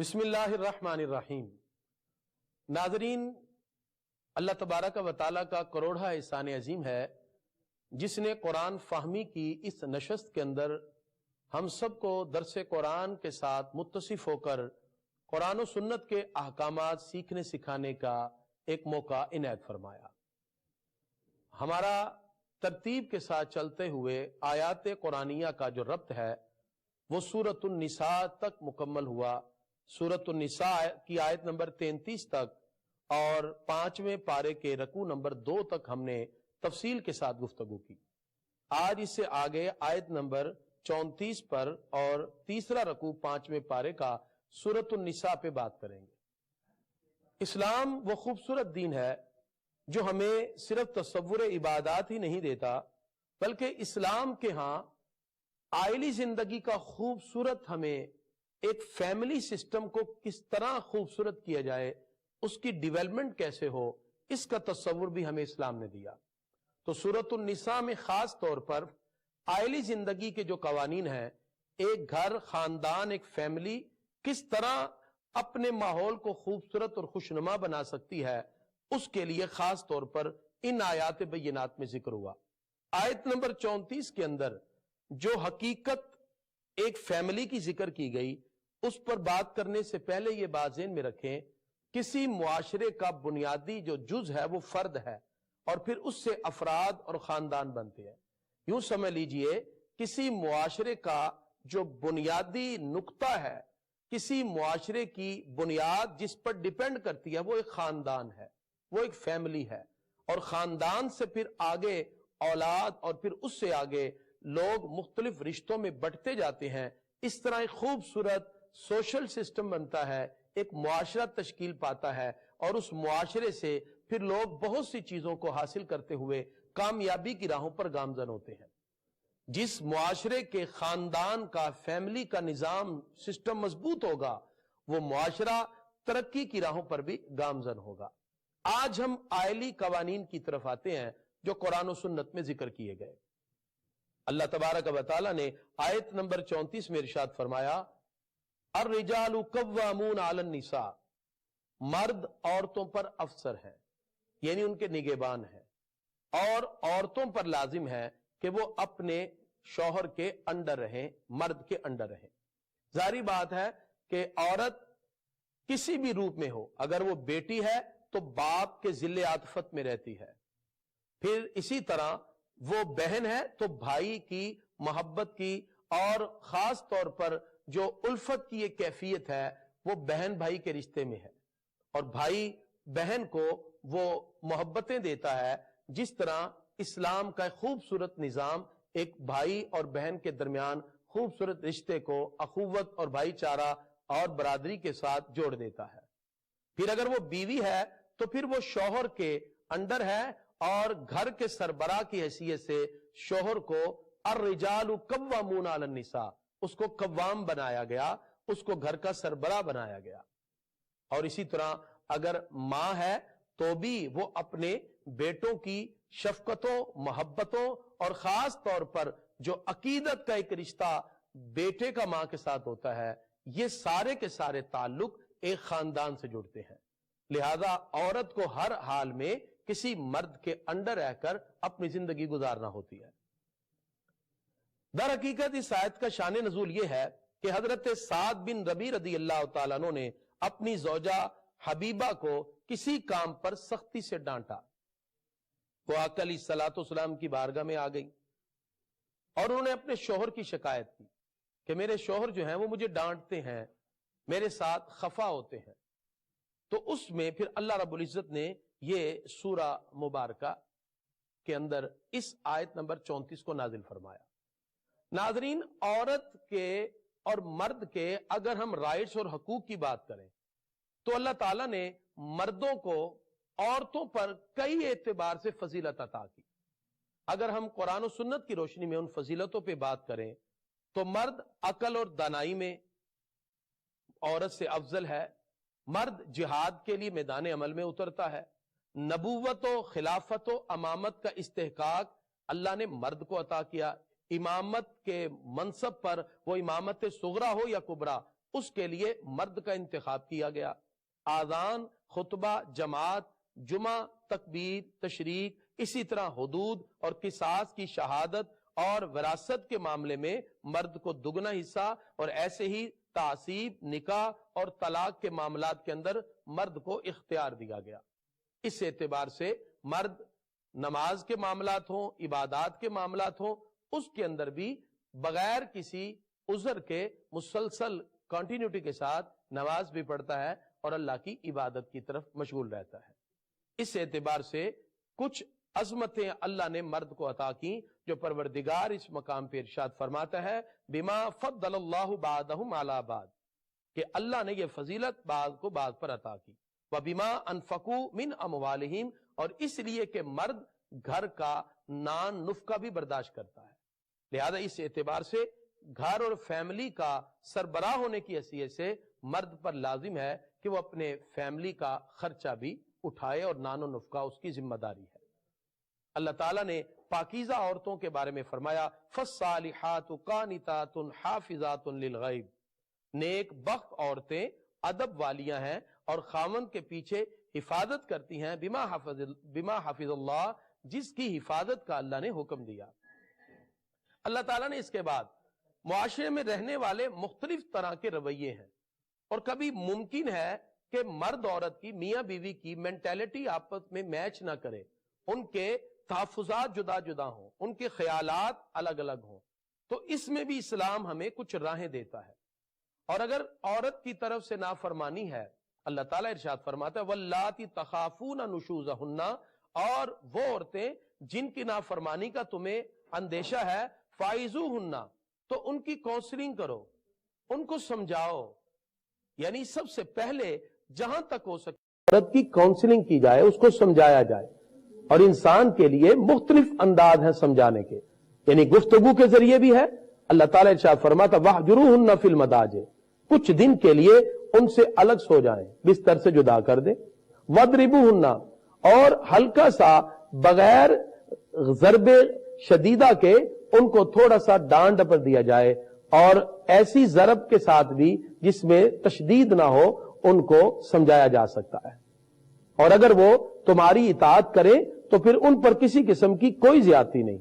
بسم اللہ الرحمن الرحیم۔ ناظرین، اللہ تبارک و تعالیٰ کا کروڑہ احسان عظیم ہے جس نے قرآن فہمی کی اس نشست کے اندر ہم سب کو درس قرآن کے ساتھ متصف ہو کر قرآن و سنت کے احکامات سیکھنے سکھانے کا ایک موقع عنایت فرمایا۔ ہمارا ترتیب کے ساتھ چلتے ہوئے آیات قرآنیہ کا جو ربط ہے وہ سورۃ النساء تک مکمل ہوا۔ سورۃ النساء کی آیت نمبر 33 تک اور 5ویں پارے کے رکوع نمبر 2 تک ہم نے تفصیل کے ساتھ گفتگو کی۔ آج اس سے آگے آیت نمبر 34 پر اور تیسرا رکوع 5ویں پارے کا سورۃ النساء پہ بات کریں گے۔ اسلام وہ خوبصورت دین ہے جو ہمیں صرف تصور عبادات ہی نہیں دیتا، بلکہ اسلام کے ہاں عائلی زندگی کا خوبصورت ہمیں ایک فیملی سسٹم کو کس طرح خوبصورت کیا جائے، اس کی ڈیولپمنٹ کیسے ہو، اس کا تصور بھی ہمیں اسلام نے دیا۔ تو سورۃ النساء میں خاص طور پر عائلی زندگی کے جو قوانین ہیں، ایک گھر، خاندان، ایک فیملی کس طرح اپنے ماحول کو خوبصورت اور خوشنما بنا سکتی ہے، اس کے لیے خاص طور پر ان آیات بینات میں ذکر ہوا۔ آیت نمبر 34 کے اندر جو حقیقت ایک فیملی کی ذکر کی گئی، اس پر بات کرنے سے پہلے یہ بات ذہن میں رکھیں، کسی معاشرے کا بنیادی جو جز ہے وہ فرد ہے، اور پھر اس سے افراد اور خاندان بنتے ہیں۔ یوں سمجھ لیجئے کسی معاشرے کا جو بنیادی نقطہ ہے، کسی معاشرے کی بنیاد جس پر ڈیپینڈ کرتی ہے، وہ ایک خاندان ہے، وہ ایک فیملی ہے، اور خاندان سے پھر آگے اولاد، اور پھر اس سے آگے لوگ مختلف رشتوں میں بٹتے جاتے ہیں۔ اس طرح ایک خوبصورت سوشل سسٹم بنتا ہے، ایک معاشرہ تشکیل پاتا ہے، اور اس معاشرے سے پھر لوگ بہت سی چیزوں کو حاصل کرتے ہوئے کامیابی کی راہوں پر گامزن ہوتے ہیں۔ جس معاشرے کے خاندان کا، فیملی کا نظام سسٹم مضبوط ہوگا، وہ معاشرہ ترقی کی راہوں پر بھی گامزن ہوگا۔ آج ہم عائلی قوانین کی طرف آتے ہیں جو قرآن و سنت میں ذکر کیے گئے۔ اللہ تبارک و تعالیٰ نے آیت نمبر 34 میں ارشاد فرمایا، الرجال قوامون علی النساء، مرد عورتوں پر افسر ہیں، یعنی ان کے نگہبان ہیں، اور عورتوں پر لازم ہے کہ وہ اپنے شوہر کے انڈر رہیں، مرد کے انڈر رہیں۔ ظاہری بات ہے کہ عورت کسی بھی روپ میں ہو، اگر وہ بیٹی ہے تو باپ کے ذل عاطفت میں رہتی ہے، پھر اسی طرح وہ بہن ہے تو بھائی کی محبت کی، اور خاص طور پر جو الفت کی ایک کیفیت ہے وہ بہن بھائی کے رشتے میں ہے، اور بھائی بہن کو وہ محبتیں دیتا ہے، جس طرح اسلام کا ایک خوبصورت نظام ایک بھائی اور بہن کے درمیان خوبصورت رشتے کو اخوت اور بھائی چارہ اور برادری کے ساتھ جوڑ دیتا ہے۔ پھر اگر وہ بیوی ہے تو پھر وہ شوہر کے انڈر ہے، اور گھر کے سربراہ کی حیثیت سے شوہر کو الرجال قوامون علی النساء، اس کو قوام بنایا گیا، اس کو گھر کا سربراہ بنایا گیا۔ اور اسی طرح اگر ماں ہے تو بھی وہ اپنے بیٹوں کی شفقتوں، محبتوں، اور خاص طور پر جو عقیدت کا ایک رشتہ بیٹے کا ماں کے ساتھ ہوتا ہے، یہ سارے کے سارے تعلق ایک خاندان سے جڑتے ہیں۔ لہذا عورت کو ہر حال میں کسی مرد کے انڈر رہ کر اپنی زندگی گزارنا ہوتی ہے۔ در حقیقت اس آیت کا شان نزول یہ ہے کہ حضرت سعد بن ربیع رضی اللہ تعالیٰ عنہ نے اپنی زوجہ حبیبہ کو کسی کام پر سختی سے ڈانٹا۔ وہ آقا علیہ الصلوۃ والسلام کی بارگاہ میں آ گئی اور انہوں نے اپنے شوہر کی شکایت کی کہ میرے شوہر جو ہیں وہ مجھے ڈانٹتے ہیں، میرے ساتھ خفا ہوتے ہیں۔ تو اس میں پھر اللہ رب العزت نے یہ سورہ مبارکہ کے اندر اس آیت نمبر 34 کو نازل فرمایا۔ ناظرین، عورت کے اور مرد کے اگر ہم رائٹس اور حقوق کی بات کریں تو اللہ تعالیٰ نے مردوں کو عورتوں پر کئی اعتبار سے فضیلت عطا کی۔ اگر ہم قرآن و سنت کی روشنی میں ان فضیلتوں پہ بات کریں تو مرد عقل اور دانائی میں عورت سے افضل ہے، مرد جہاد کے لیے میدان عمل میں اترتا ہے، نبوت و خلافت و امامت کا استحقاق اللہ نے مرد کو عطا کیا، امامت کے منصب پر وہ امامت صغرا ہو یا کبرا، اس کے لیے مرد کا انتخاب کیا گیا۔ آذان، خطبہ، جماعت، جمعہ، تکبیر، تشریق، اسی طرح حدود اور قصاص کی شہادت اور وراثت کے معاملے میں مرد کو دگنا حصہ، اور ایسے ہی تعصیب، نکاح اور طلاق کے معاملات کے اندر مرد کو اختیار دیا گیا۔ اس اعتبار سے مرد نماز کے معاملات ہوں، عبادات کے معاملات ہوں، اس کے اندر بھی بغیر کسی عذر کے مسلسل کنٹینیوٹی کے ساتھ نماز بھی پڑھتا ہے اور اللہ کی عبادت کی طرف مشغول رہتا ہے۔ اس اعتبار سے کچھ عظمتیں اللہ نے مرد کو عطا کی جو پروردگار اس مقام پہ ارشاد فرماتا ہے بما فضل اللہ بعضهم علی بعض، کہ اللہ نے یہ فضیلت بعض کو بعض پر عطا کی۔ وبما انفقوا من اموالہم، اور اس لیے کہ مرد گھر کا نان نفقہ بھی برداشت کرتا ہے، لہذا اس اعتبار سے گھر اور فیملی کا سربراہ ہونے کی حیثیت سے مرد پر لازم ہے کہ وہ اپنے فیملی کا خرچہ بھی اٹھائے، اور نان و نفقہ اس کی ذمہ داری ہے۔ اللہ تعالیٰ نے پاکیزہ عورتوں کے بارے میں فرمایا فَالصَّالِحَاتُ قَانِتَاتٌ حَافِظَاتٌ لِلْغَیْبِ، نیک بخت عورتیں ادب والیاں ہیں اور خاوند کے پیچھے حفاظت کرتی ہیں بما حافظ اللہ، جس کی حفاظت کا اللہ نے حکم دیا۔ اللہ تعالیٰ نے اس کے بعد معاشرے میں رہنے والے مختلف طرح کے رویے ہیں، اور کبھی ممکن ہے کہ مرد عورت کی، میاں بیوی کی مینٹیلٹی آپس میں میچ نہ کرے، ان کے تحفظات جدا جدا ہوں، ان کے خیالات الگ الگ ہوں، تو اس میں بھی اسلام ہمیں کچھ راہیں دیتا ہے۔ اور اگر عورت کی طرف سے نافرمانی ہے، اللہ تعالیٰ ارشاد فرماتا ہے وَاللَّاتِي تَخَافُونَ نُشُوزَهُنَّ، اور وہ عورتیں جن کی نافرمانی کا تمہیں اندیشہ ہے، فَائِزُوهُنَّ، تو ان کی کونسلنگ کرو، ان کو سمجھاؤ، یعنی سب سے پہلے جہاں تک ہو سکے عورت کی کونسلنگ کی جائے، اس کو سمجھایا جائے، اور انسان کے لیے مختلف انداز ہیں سمجھانے کے، یعنی گفتگو کے ذریعے بھی ہے۔ اللہ تعالیٰ ارشاد فرماتا وَاحْجُرُوهُنَّ فِي الْمَضَاجِعِ، کچھ دن کے لیے ان سے الگ سو جائیں، بستر سے جدا کر دیں۔ وَاضْرِبُوهُنَّ، اور ہلکا سا بغیر ضرب شدیدہ کے ان کو تھوڑا سا ڈانٹ پر دیا جائے، اور ایسی ضرب کے ساتھ بھی جس میں تشدید نہ ہو ان کو سمجھایا جا سکتا ہے۔ اور اگر وہ تمہاری اطاعت کرے تو پھر ان پر کسی قسم کی کوئی زیادتی نہیں۔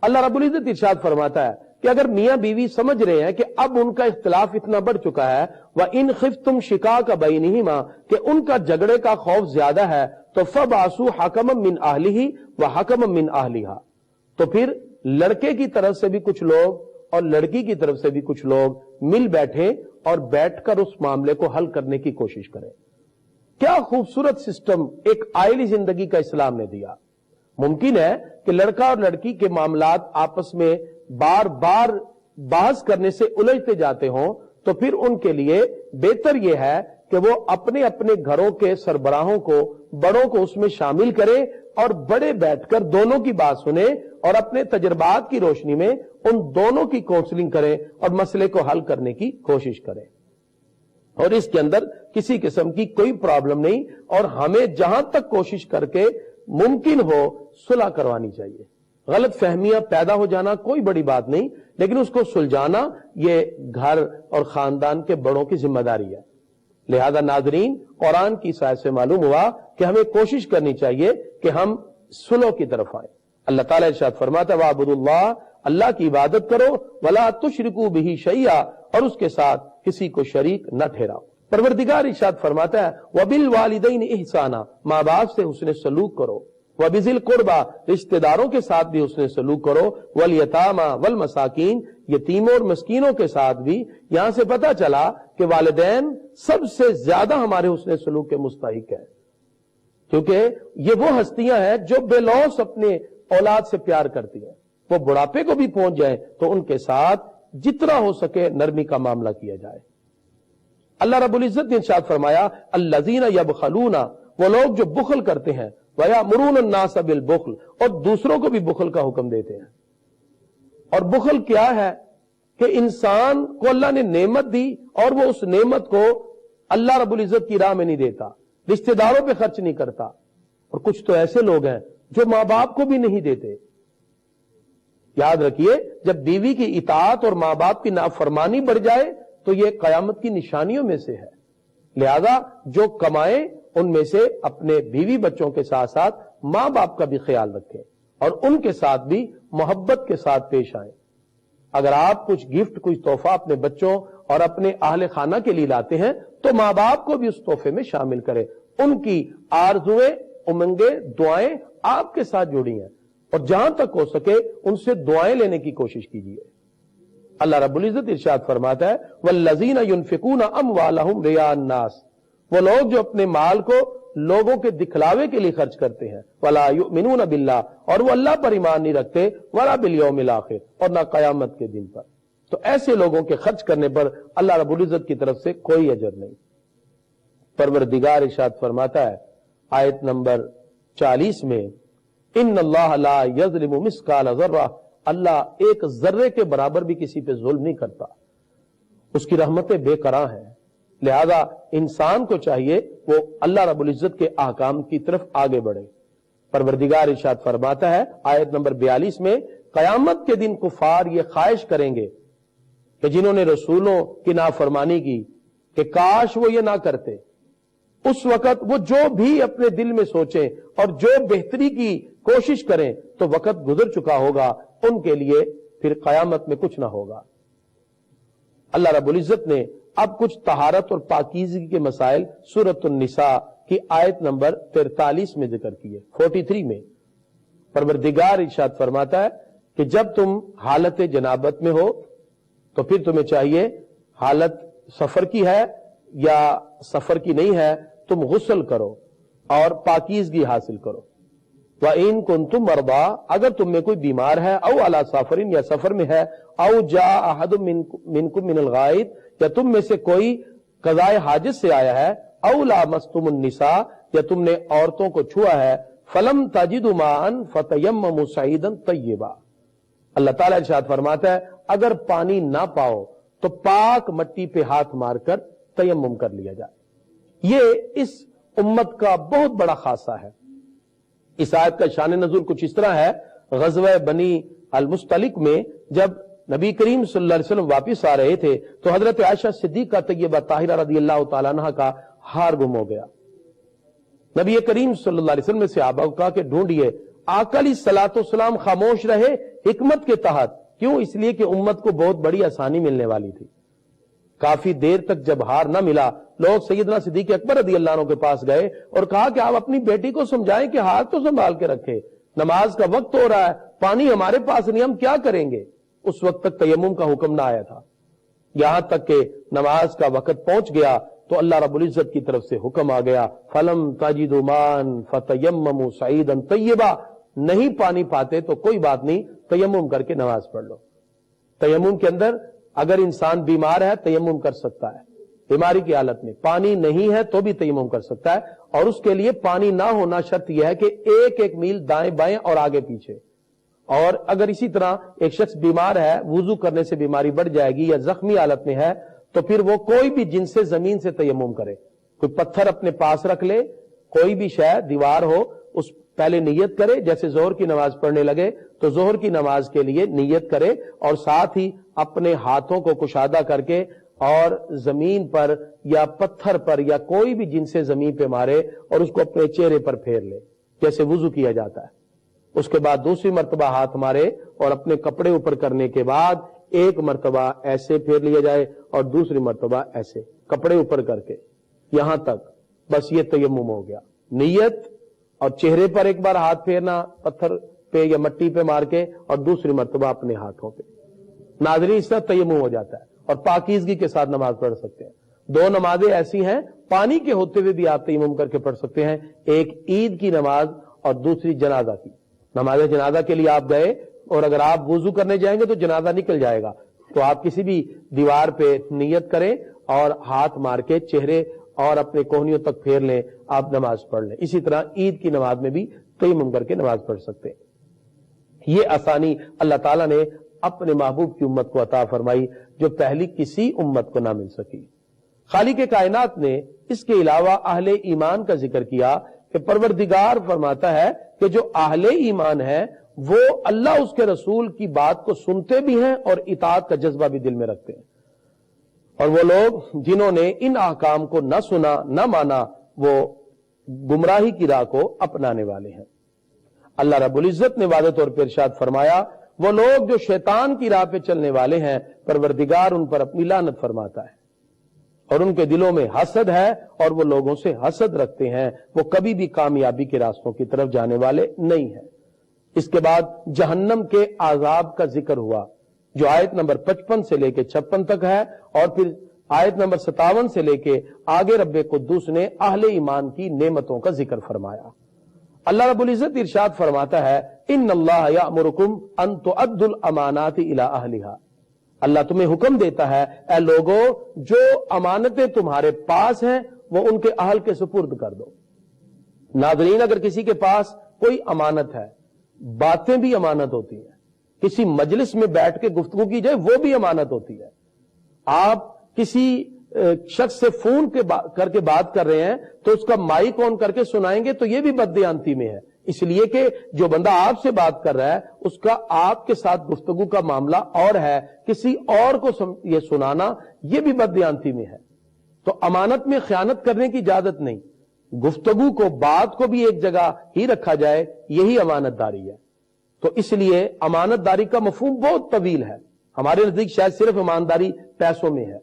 اللہ رب العزت ارشاد فرماتا ہے کہ اگر میاں بیوی سمجھ رہے ہیں کہ اب ان کا اختلاف اتنا بڑھ چکا ہے، وَإِنْ خِفْتُمْ شِقَاقَ بَيْنِهِمَا، کہ ان کا جھگڑے کا خوف زیادہ ہے، تو فَبْعَثُوا حَكَمًا مِّنْ أَهْلِهِ وَحَكَمًا مِّنْ أَهْلِهَا، تو پھر لڑکے کی طرف سے بھی کچھ لوگ اور لڑکی کی طرف سے بھی کچھ لوگ مل بیٹھیں اور بیٹھ کر اس معاملے کو حل کرنے کی کوشش کریں۔ کیا خوبصورت سسٹم ایک آئلی زندگی کا اسلام نے دیا۔ ممکن ہے کہ لڑکا اور لڑکی کے معاملات آپس میں بار بار بحث کرنے سے الجھتے جاتے ہوں، تو پھر ان کے لیے بہتر یہ ہے کہ وہ اپنے اپنے گھروں کے سربراہوں کو، بڑوں کو اس میں شامل کریں، اور بڑے بیٹھ کر دونوں کی بات سنیں اور اپنے تجربات کی روشنی میں ان دونوں کی کونسلنگ کریں اور مسئلے کو حل کرنے کی کوشش کریں۔ اور اس کے اندر کسی قسم کی کوئی پرابلم نہیں، اور ہمیں جہاں تک کوشش کر کے ممکن ہو صلح کروانی چاہیے۔ غلط فہمیاں پیدا ہو جانا کوئی بڑی بات نہیں، لیکن اس کو سلجھانا یہ گھر اور خاندان کے بڑوں کی ذمہ داری ہے۔ لہذا ناظرین، قرآن کی سائے سے معلوم ہوا کہ ہمیں کوشش کرنی چاہیے کہ ہم صلح کی طرف آئیں۔ اللہ تعالیٰ ارشاد فرماتا ہے وَاعْبُدُوا اللَّهَ، اللہ کی عبادت کرو، وَلَا تُشْرِكُوا بِهِ شَيْئًا، اور اس کے ساتھ کسی کو شریک نہ ٹھہراؤ۔ پروردگار ارشاد فرماتا ہے وَبِالْوَالِدَيْنِ إِحْسَانًا، ماں باپ سے حسن سلوک کرو، وَبِذِي الْقُرْبَى، رشتہ داروں کے ساتھ بھی حسن سلوک کرو، وَالْيَتَامَى وَالْمَسَاكِينَ، یتیموں اور مسکینوں کے ساتھ بھی۔ یہاں سے پتہ چلا کہ والدین سب سے زیادہ ہمارے حسن سلوک کے مستحق ہیں، کیونکہ یہ وہ ہستیاں ہیں جو بے لوث اپنے اولاد سے پیار کرتی ہیں۔ وہ بڑھاپے کو بھی پہنچ جائیں تو ان کے ساتھ جتنا ہو سکے نرمی کا معاملہ کیا جائے۔ اللہ رب العزت نے ارشاد فرمایا الذین یبخلون، وہ لوگ جو بخل کرتے ہیں، ویأمرون الناس بالبخل، اور دوسروں کو بھی بخل کا حکم دیتے ہیں۔ اور بخل کیا ہے کہ انسان کو اللہ نے نعمت دی اور وہ اس نعمت کو اللہ رب العزت کی راہ میں نہیں دیتا، رشتہ داروں پہ خرچ نہیں کرتا، اور کچھ تو ایسے لوگ ہیں جو ماں باپ کو بھی نہیں دیتے۔ یاد رکھیے، جب بیوی کی اطاعت اور ماں باپ کی نافرمانی بڑھ جائے تو یہ قیامت کی نشانیوں میں سے ہے. لہذا جو کمائیں ان میں سے اپنے بیوی بچوں کے ساتھ ساتھ ماں باپ کا بھی خیال رکھیں اور ان کے ساتھ بھی محبت کے ساتھ پیش آئیں. اگر آپ کچھ گفٹ کچھ تحفہ اپنے بچوں اور اپنے اہل خانہ کے لیے لاتے ہیں تو ماں باپ کو بھی اس تحفے میں شامل کریں. ان کی آرزویں امنگیں دعائیں آپ کے ساتھ جڑی ہیں اور جہاں تک ہو سکے ان سے دعائیں لینے کی کوشش کیجیے. اللہ رب العزت ارشاد فرماتا ہے والذین ينفقون اموالهم رئاء الناس، وہ لوگ جو اپنے مال کو لوگوں کے دکھلاوے کے لیے خرچ کرتے ہیں. ولا یؤمنون باللہ، اور وہ اللہ پر ایمان نہیں رکھتے. ولا بالیوم الاخر، اور نہ قیامت کے دن پر. تو ایسے لوگوں کے خرچ کرنے پر اللہ رب العزت کی طرف سے کوئی اجر نہیں. پروردگار ارشاد فرماتا ہے آیت نمبر 40 میں ان اللہ لا یظلم مثقال ذرہ، اللہ ایک ذرے کے برابر بھی کسی پہ ظلم نہیں کرتا. اس کی رحمتیں بے قرار ہیں. لہذا انسان کو چاہیے وہ اللہ رب العزت کے احکام کی طرف آگے بڑھے. پروردگار ارشاد فرماتا ہے آیت نمبر 42 میں قیامت کے دن کفار یہ خواہش کریں گے کہ جنہوں نے رسولوں کی نافرمانی کی کہ کاش وہ یہ نہ کرتے. اس وقت وہ جو بھی اپنے دل میں سوچیں اور جو بہتری کی کوشش کریں تو وقت گزر چکا ہوگا، ان کے لیے پھر قیامت میں کچھ نہ ہوگا. اللہ رب العزت نے اب کچھ طہارت اور پاکیزگی کے مسائل سورۃ النساء کی آیت نمبر 43 میں ذکر کیے. 43 میں پروردگار ارشاد فرماتا ہے کہ جب تم حالت جنابت میں ہو تو پھر تمہیں چاہیے، حالت سفر کی ہے یا سفر کی نہیں ہے، تم غسل کرو اور پاکیزگی حاصل کرو. وَإِن كُنتُم مَرْضَىٰ، اگر تم میں کوئی بیمار ہے، او عَلَىٰ سَفَرٍ یا سفر میں ہے، او جاء أَحَدٌ مِّنكُم مِّنَ الْغَائِطِ، یا تم میں سے کوئی قضائے حاجت سے آیا ہے، او لامستم النساء، یا تم نے عورتوں کو چھوا ہے، فَلَمْ تَجِدُوا مَاءً فَتَيَمَّمُوا صَعِيدًا طَيِّبًا. اللہ تعالیٰ ارشاد فرماتا ہے اگر پانی نہ پاؤ تو پاک مٹی پہ ہاتھ مار کر تیمم کر لیا جائے. یہ اس امت کا بہت بڑا خاصہ ہے. اس آیت کا شان نزول کچھ اس طرح ہے، غزوہ بنی المستلق میں جب نبی کریم صلی اللہ علیہ وسلم واپس آ رہے تھے تو حضرت عائشہ صدیقہ طیبہ طاہرہ رضی اللہ تعالیٰ عنہ کا ہار گم ہو گیا. نبی کریم صلی اللہ علیہ وسلم نے صحابہ کو کہا کہ ڈھونڈیے. آقا علیہ الصلوۃ والسلام خاموش رہے حکمت کے تحت. کیوں؟ اس لیے کہ امت کو بہت بڑی آسانی ملنے والی تھی. کافی دیر تک جب ہار نہ ملا، لوگ سیدنا صدیق اکبر رضی اللہ عنہ کے پاس گئے اور کہا کہ آپ اپنی بیٹی کو سمجھائیں کہ ہار تو سنبھال کے رکھے، نماز کا وقت ہو رہا ہے، پانی ہمارے پاس نہیں، ہم کیا کریں گے؟ اس وقت تک تیمم کا حکم نہ آیا تھا. یہاں تک کہ نماز کا وقت پہنچ گیا تو اللہ رب العزت کی طرف سے حکم آ گیا فَلَمْ تَجِدُوا مَاءً فَتَيَمَّمُوا صَعِيدًا طَيِّبًا. نہیں پانی پاتے تو کوئی بات نہیں، تیمم کر کے نماز پڑھ لو. تیمم کے اندر اگر انسان بیمار ہے تیمم کر سکتا ہے، بیماری کی حالت میں. پانی نہیں ہے تو بھی تیمم کر سکتا ہے، اور اس کے لیے پانی نہ ہونا شرط یہ ہے کہ ایک ایک میل دائیں بائیں اور آگے پیچھے. اور اگر اسی طرح ایک شخص بیمار ہے، وضو کرنے سے بیماری بڑھ جائے گی یا زخمی حالت میں ہے تو پھر وہ کوئی بھی جن سے زمین سے تیمم کرے. کوئی پتھر اپنے پاس رکھ لے، کوئی بھی شے دیوار ہو، اس پہلے نیت کرے. جیسے ظہر کی نماز پڑھنے لگے تو ظہر کی نماز کے لیے نیت کرے اور ساتھ ہی اپنے ہاتھوں کو کشادہ کر کے اور زمین پر یا پتھر پر یا کوئی بھی جن سے زمین پہ مارے اور اس کو اپنے چہرے پر پھیر لے جیسے وضو کیا جاتا ہے. اس کے بعد دوسری مرتبہ ہاتھ مارے اور اپنے کپڑے اوپر کرنے کے بعد ایک مرتبہ ایسے پھیر لیا جائے اور دوسری مرتبہ ایسے کپڑے اوپر کر کے، یہاں تک بس یہ تیمم ہو گیا. نیت اور چہرے پر ایک بار ہاتھ پھیرنا پتھر پہ یا مٹی پہ مار کے اور دوسری مرتبہ اپنے ہاتھوں پہ. ناظرین اس طرح تیمم ہو جاتا ہے اور پاکیزگی کے ساتھ نماز پڑھ سکتے ہیں. دو نمازیں ایسی ہیں پانی کے ہوتے ہوئے بھی آپ تیمم کر کے پڑھ سکتے ہیں، ایک عید کی نماز اور دوسری جنازہ کی نماز. جنازہ کے لیے آپ گئے اور اگر آپ وضو کرنے جائیں گے تو جنازہ نکل جائے گا، تو آپ کسی بھی دیوار پہ نیت کریں اور ہاتھ مار کے چہرے اور اپنے کوہنیوں تک پھیر لیں، آپ نماز پڑھ لیں. اسی طرح عید کی نماز میں بھی تیمم کر کے نماز پڑھ سکتے ہیں. یہ آسانی اللہ تعالیٰ نے اپنے محبوب کی امت کو عطا فرمائی جو پہلی کسی امت کو نہ مل سکی. خالق کائنات نے اس کے علاوہ اہل ایمان کا ذکر کیا کہ پروردگار فرماتا ہے کہ جو اہل ایمان ہے وہ اللہ اس کے رسول کی بات کو سنتے بھی ہیں اور اطاعت کا جذبہ بھی دل میں رکھتے ہیں. اور وہ لوگ جنہوں نے ان احکام کو نہ سنا نہ مانا وہ گمراہی کی راہ کو اپنانے والے ہیں۔ اللہ رب العزت نے واضح طور پر ارشاد فرمایا وہ لوگ جو شیطان کی راہ پہ چلنے والے ہیں پروردگار ان پر اپنی لعنت فرماتا ہے اور ان کے دلوں میں حسد ہے اور وہ لوگوں سے حسد رکھتے ہیں، وہ کبھی بھی کامیابی کے راستوں کی طرف جانے والے نہیں ہیں۔ اس کے بعد جہنم کے عذاب کا ذکر ہوا جو آیت نمبر 55 سے لے کے 56 تک ہے، اور پھر آیت نمبر 57 سے لے کے آگے رب قدوس نے اہل ایمان کی نعمتوں کا ذکر فرمایا۔ اللہ رب العزت ارشاد فرماتا ہے ان اللہ یأمرکم ان تؤدوا الامانات الی اہلہا، اللہ تمہیں حکم دیتا ہے اے لوگو جو امانتیں تمہارے پاس ہیں وہ ان کے اہل کے سپرد کر دو۔ ناظرین، اگر کسی کے پاس کوئی امانت ہے، باتیں بھی امانت ہوتی ہیں، کسی مجلس میں بیٹھ کے گفتگو کی جائے وہ بھی امانت ہوتی ہے، آپ کسی شخص سے فون کر کے بات کر رہے ہیں تو اس کا مائک آن کر کے سنائیں گے تو یہ بھی بددیانتی میں ہے، اس لیے کہ جو بندہ آپ سے بات کر رہا ہے اس کا آپ کے ساتھ گفتگو کا معاملہ اور ہے، کسی اور کو یہ سنانا یہ بھی بددیانتی میں ہے۔ تو امانت میں خیانت کرنے کی اجازت نہیں، گفتگو کو بات کو بھی ایک جگہ ہی رکھا جائے، یہی امانت داری ہے۔ تو اس لیے امانت داری کا مفہوم بہت طویل ہے، ہمارے نزدیک شاید صرف ایمانداری پیسوں میں ہے،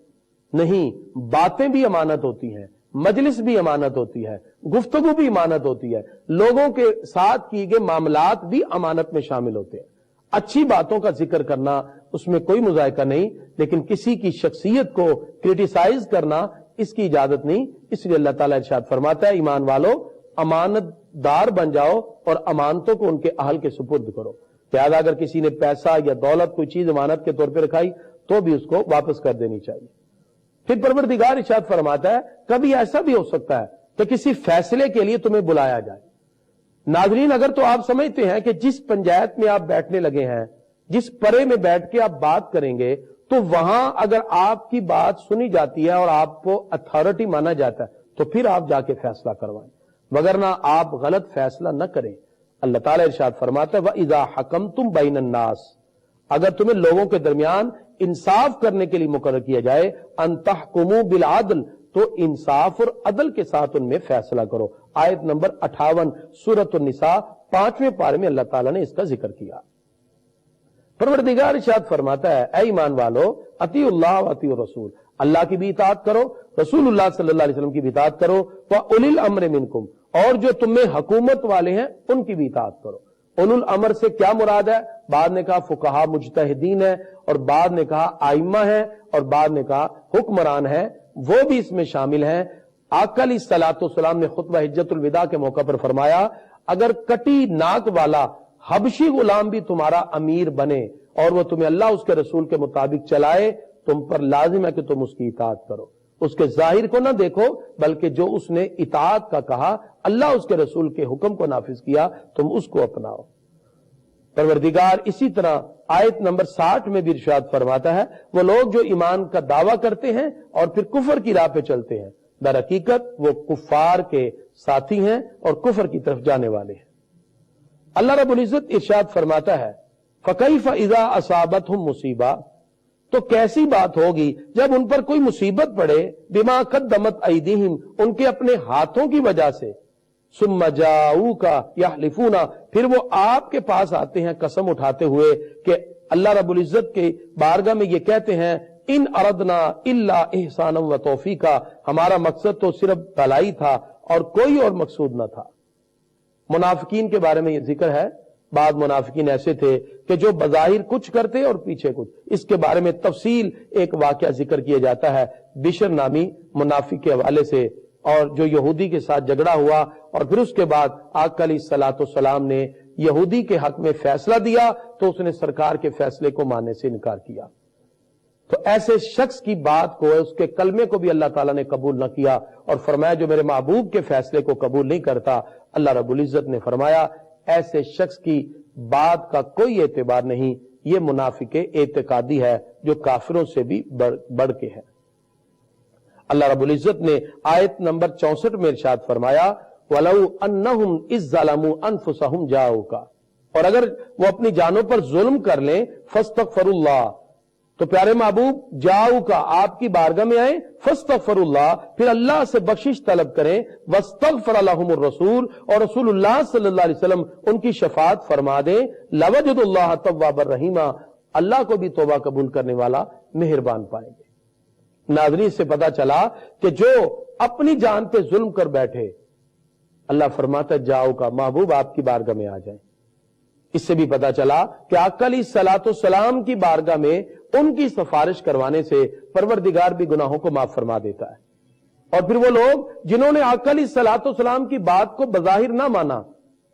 نہیں، باتیں بھی امانت ہوتی ہیں، مجلس بھی امانت ہوتی ہے، گفتگو بھی امانت ہوتی ہے، لوگوں کے ساتھ کیے گئے معاملات بھی امانت میں شامل ہوتے ہیں۔ اچھی باتوں کا ذکر کرنا اس میں کوئی مذائقہ نہیں، لیکن کسی کی شخصیت کو کرٹیسائز کرنا اس کی اجازت نہیں، اس لیے اللہ تعالیٰ ارشاد فرماتا ہے ایمان والو امانت دار بن جاؤ اور امانتوں کو ان کے اہل کے سپرد کرو۔ لہذا اگر کسی نے پیسہ یا دولت کوئی چیز امانت کے طور پہ رکھائی تو بھی اس کو واپس کر دینی چاہیے۔ پھر پروردگار ارشاد فرماتا ہے کبھی ایسا بھی ہو سکتا ہے کہ کسی فیصلے کے لیے تمہیں بلایا جائے۔ ناظرین، اگر تو آپ سمجھتے ہیں کہ جس پنچایت میں آپ بیٹھنے لگے ہیں، جس پرے میں بیٹھ کے آپ بات کریں گے تو وہاں اگر آپ کی بات سنی جاتی ہے اور آپ کو اتھارٹی مانا جاتا ہے تو پھر آپ جا کے فیصلہ کروائیں، وگرنہ آپ غلط فیصلہ نہ کریں۔ اللہ تعالیٰ ارشاد فرماتا ہے وَإِذَا حَكَمْتُمْ بَيْنَ النَّاسِ، اگر تمہیں لوگوں کے درمیان انصاف کرنے کے لیے مقرر کیا جائے ان تحکموا بالعدل، تو انصاف اور عدل کے ساتھ ان میں فیصلہ کرو۔ آیت نمبر 58 سورۃ النساء 5ویں پارے میں اللہ تعالیٰ نے اس کا ذکر کیا۔ پروردگار ارشاد فرماتا ہے اے ایمان والو اطیعوا اللہ واطیعوا الرسول، اللہ کی بھی اطاعت کرو، رسول اللہ صلی اللہ علیہ وسلم کی بھی اطاعت کرو، وَأُولِي الْأَمْرِ مِنْكُمْ، اور جو تم میں حکومت والے ہیں ان کی بھی اطاعت کرو۔ اولو الامر سے کیا مراد ہے؟ بعد نے کہا فقہا مجتہدین ہے، اور بعد نے کہا آئمہ ہے، اور بعد نے کہا حکمران ہے، وہ بھی اس میں شامل ہیں۔ آقا علیہ الصلوۃ والسلام نے خطبہ حجۃ الوداع کے موقع پر فرمایا اگر کٹی ناک والا حبشی غلام بھی تمہارا امیر بنے اور وہ تمہیں اللہ اس کے رسول کے مطابق چلائے، تم پر لازم ہے کہ تم اس کی اطاعت کرو، اس کے ظاہر کو نہ دیکھو بلکہ جو اس نے اطاعت کا کہا، اللہ اس کے رسول کے حکم کو نافذ کیا، تم اس کو اپناؤ۔ پروردگار اسی طرح آیت نمبر 60 میں بھی ارشاد فرماتا ہے وہ لوگ جو ایمان کا دعویٰ کرتے ہیں اور پھر کفر کی راہ پہ چلتے ہیں، در حقیقت وہ کفار کے ساتھی ہیں اور کفر کی طرف جانے والے ہیں۔ اللہ رب العزت ارشاد فرماتا ہے فَكَيْفَ إِذَا أَصَابَتْهُمْ مُصِيبَةٌ، تو کیسی بات ہوگی جب ان پر کوئی مصیبت پڑے، بِمَا قَدَّمَتْ أَيْدِيهِمْ، ان کے اپنے ہاتھوں کی وجہ سے، ثُمَّ جَاءُوكَ يَحْلِفُونَ، پھر وہ آپ کے پاس آتے ہیں قسم اٹھاتے ہوئے کہ اللہ رب العزت کے بارگاہ میں یہ کہتے ہیں ان اردنا الا احسانا و توفیقا، ہمارا مقصد تو صرف بھلائی تھا اور کوئی اور مقصود نہ تھا۔ منافقین کے بارے میں یہ ذکر ہے، بعض منافقین ایسے تھے کہ جو بظاہر کچھ کرتے اور پیچھے کچھ، اس کے بارے میں تفصیل ایک واقعہ ذکر کیا جاتا ہے بشر نامی منافق کے حوالے سے، اور جو یہودی کے ساتھ جھگڑا ہوا اور پھر اس کے بعد آقا علیہ الصلوۃ والسلام نے یہودی کے حق میں فیصلہ دیا تو اس نے سرکار کے فیصلے کو ماننے سے انکار کیا۔ تو ایسے شخص کی بات کو، اس کے کلمے کو بھی اللہ تعالیٰ نے قبول نہ کیا اور فرمایا جو میرے محبوب کے فیصلے کو قبول نہیں کرتا، اللہ رب العزت نے فرمایا ایسے شخص کی بات کا کوئی اعتبار نہیں، یہ منافق اعتقادی ہے جو کافروں سے بھی بڑھ کے ہے۔ اللہ رب العزت نے آیت نمبر 64 میں ارشاد فرمایا وَلَوْ أَنَّهُمْ إِذْ ظَلَمُوا أَنفُسَهُمْ جَاءُوكَ، اور اگر وہ اپنی جانوں پر ظلم کر لیں فَاسْتَغْفَرُوا اللَّهَ، تو پیارے محبوب جاؤ کا آپ کی بارگاہ میں آئیں، فاستغفر اللہ، پھر اللہ سے بخشش طلب کریں، واستغفر لهم الرسول، اور رسول اللہ صلی اللہ علیہ وسلم ان کی شفاعت فرما دیں، لوجد اللہ توابا رحیما، اللہ کو بھی توبہ قبول کرنے والا مہربان پائیں گے۔ ناظرین، سے پتا چلا کہ جو اپنی جان پہ ظلم کر بیٹھے، اللہ فرماتا ہے جاؤ کا محبوب آپ کی بارگاہ میں آ جائیں۔ اس سے بھی پتا چلا کہ آقا علیہ الصلوۃ والسلام کی بارگاہ میں ان کی سفارش کروانے سے پروردگار بھی گناہوں کو معاف فرما دیتا ہے۔ اور پھر وہ لوگ جنہوں نے آقا علیہ الصلوۃ والسلام کی بات کو بظاہر نہ مانا،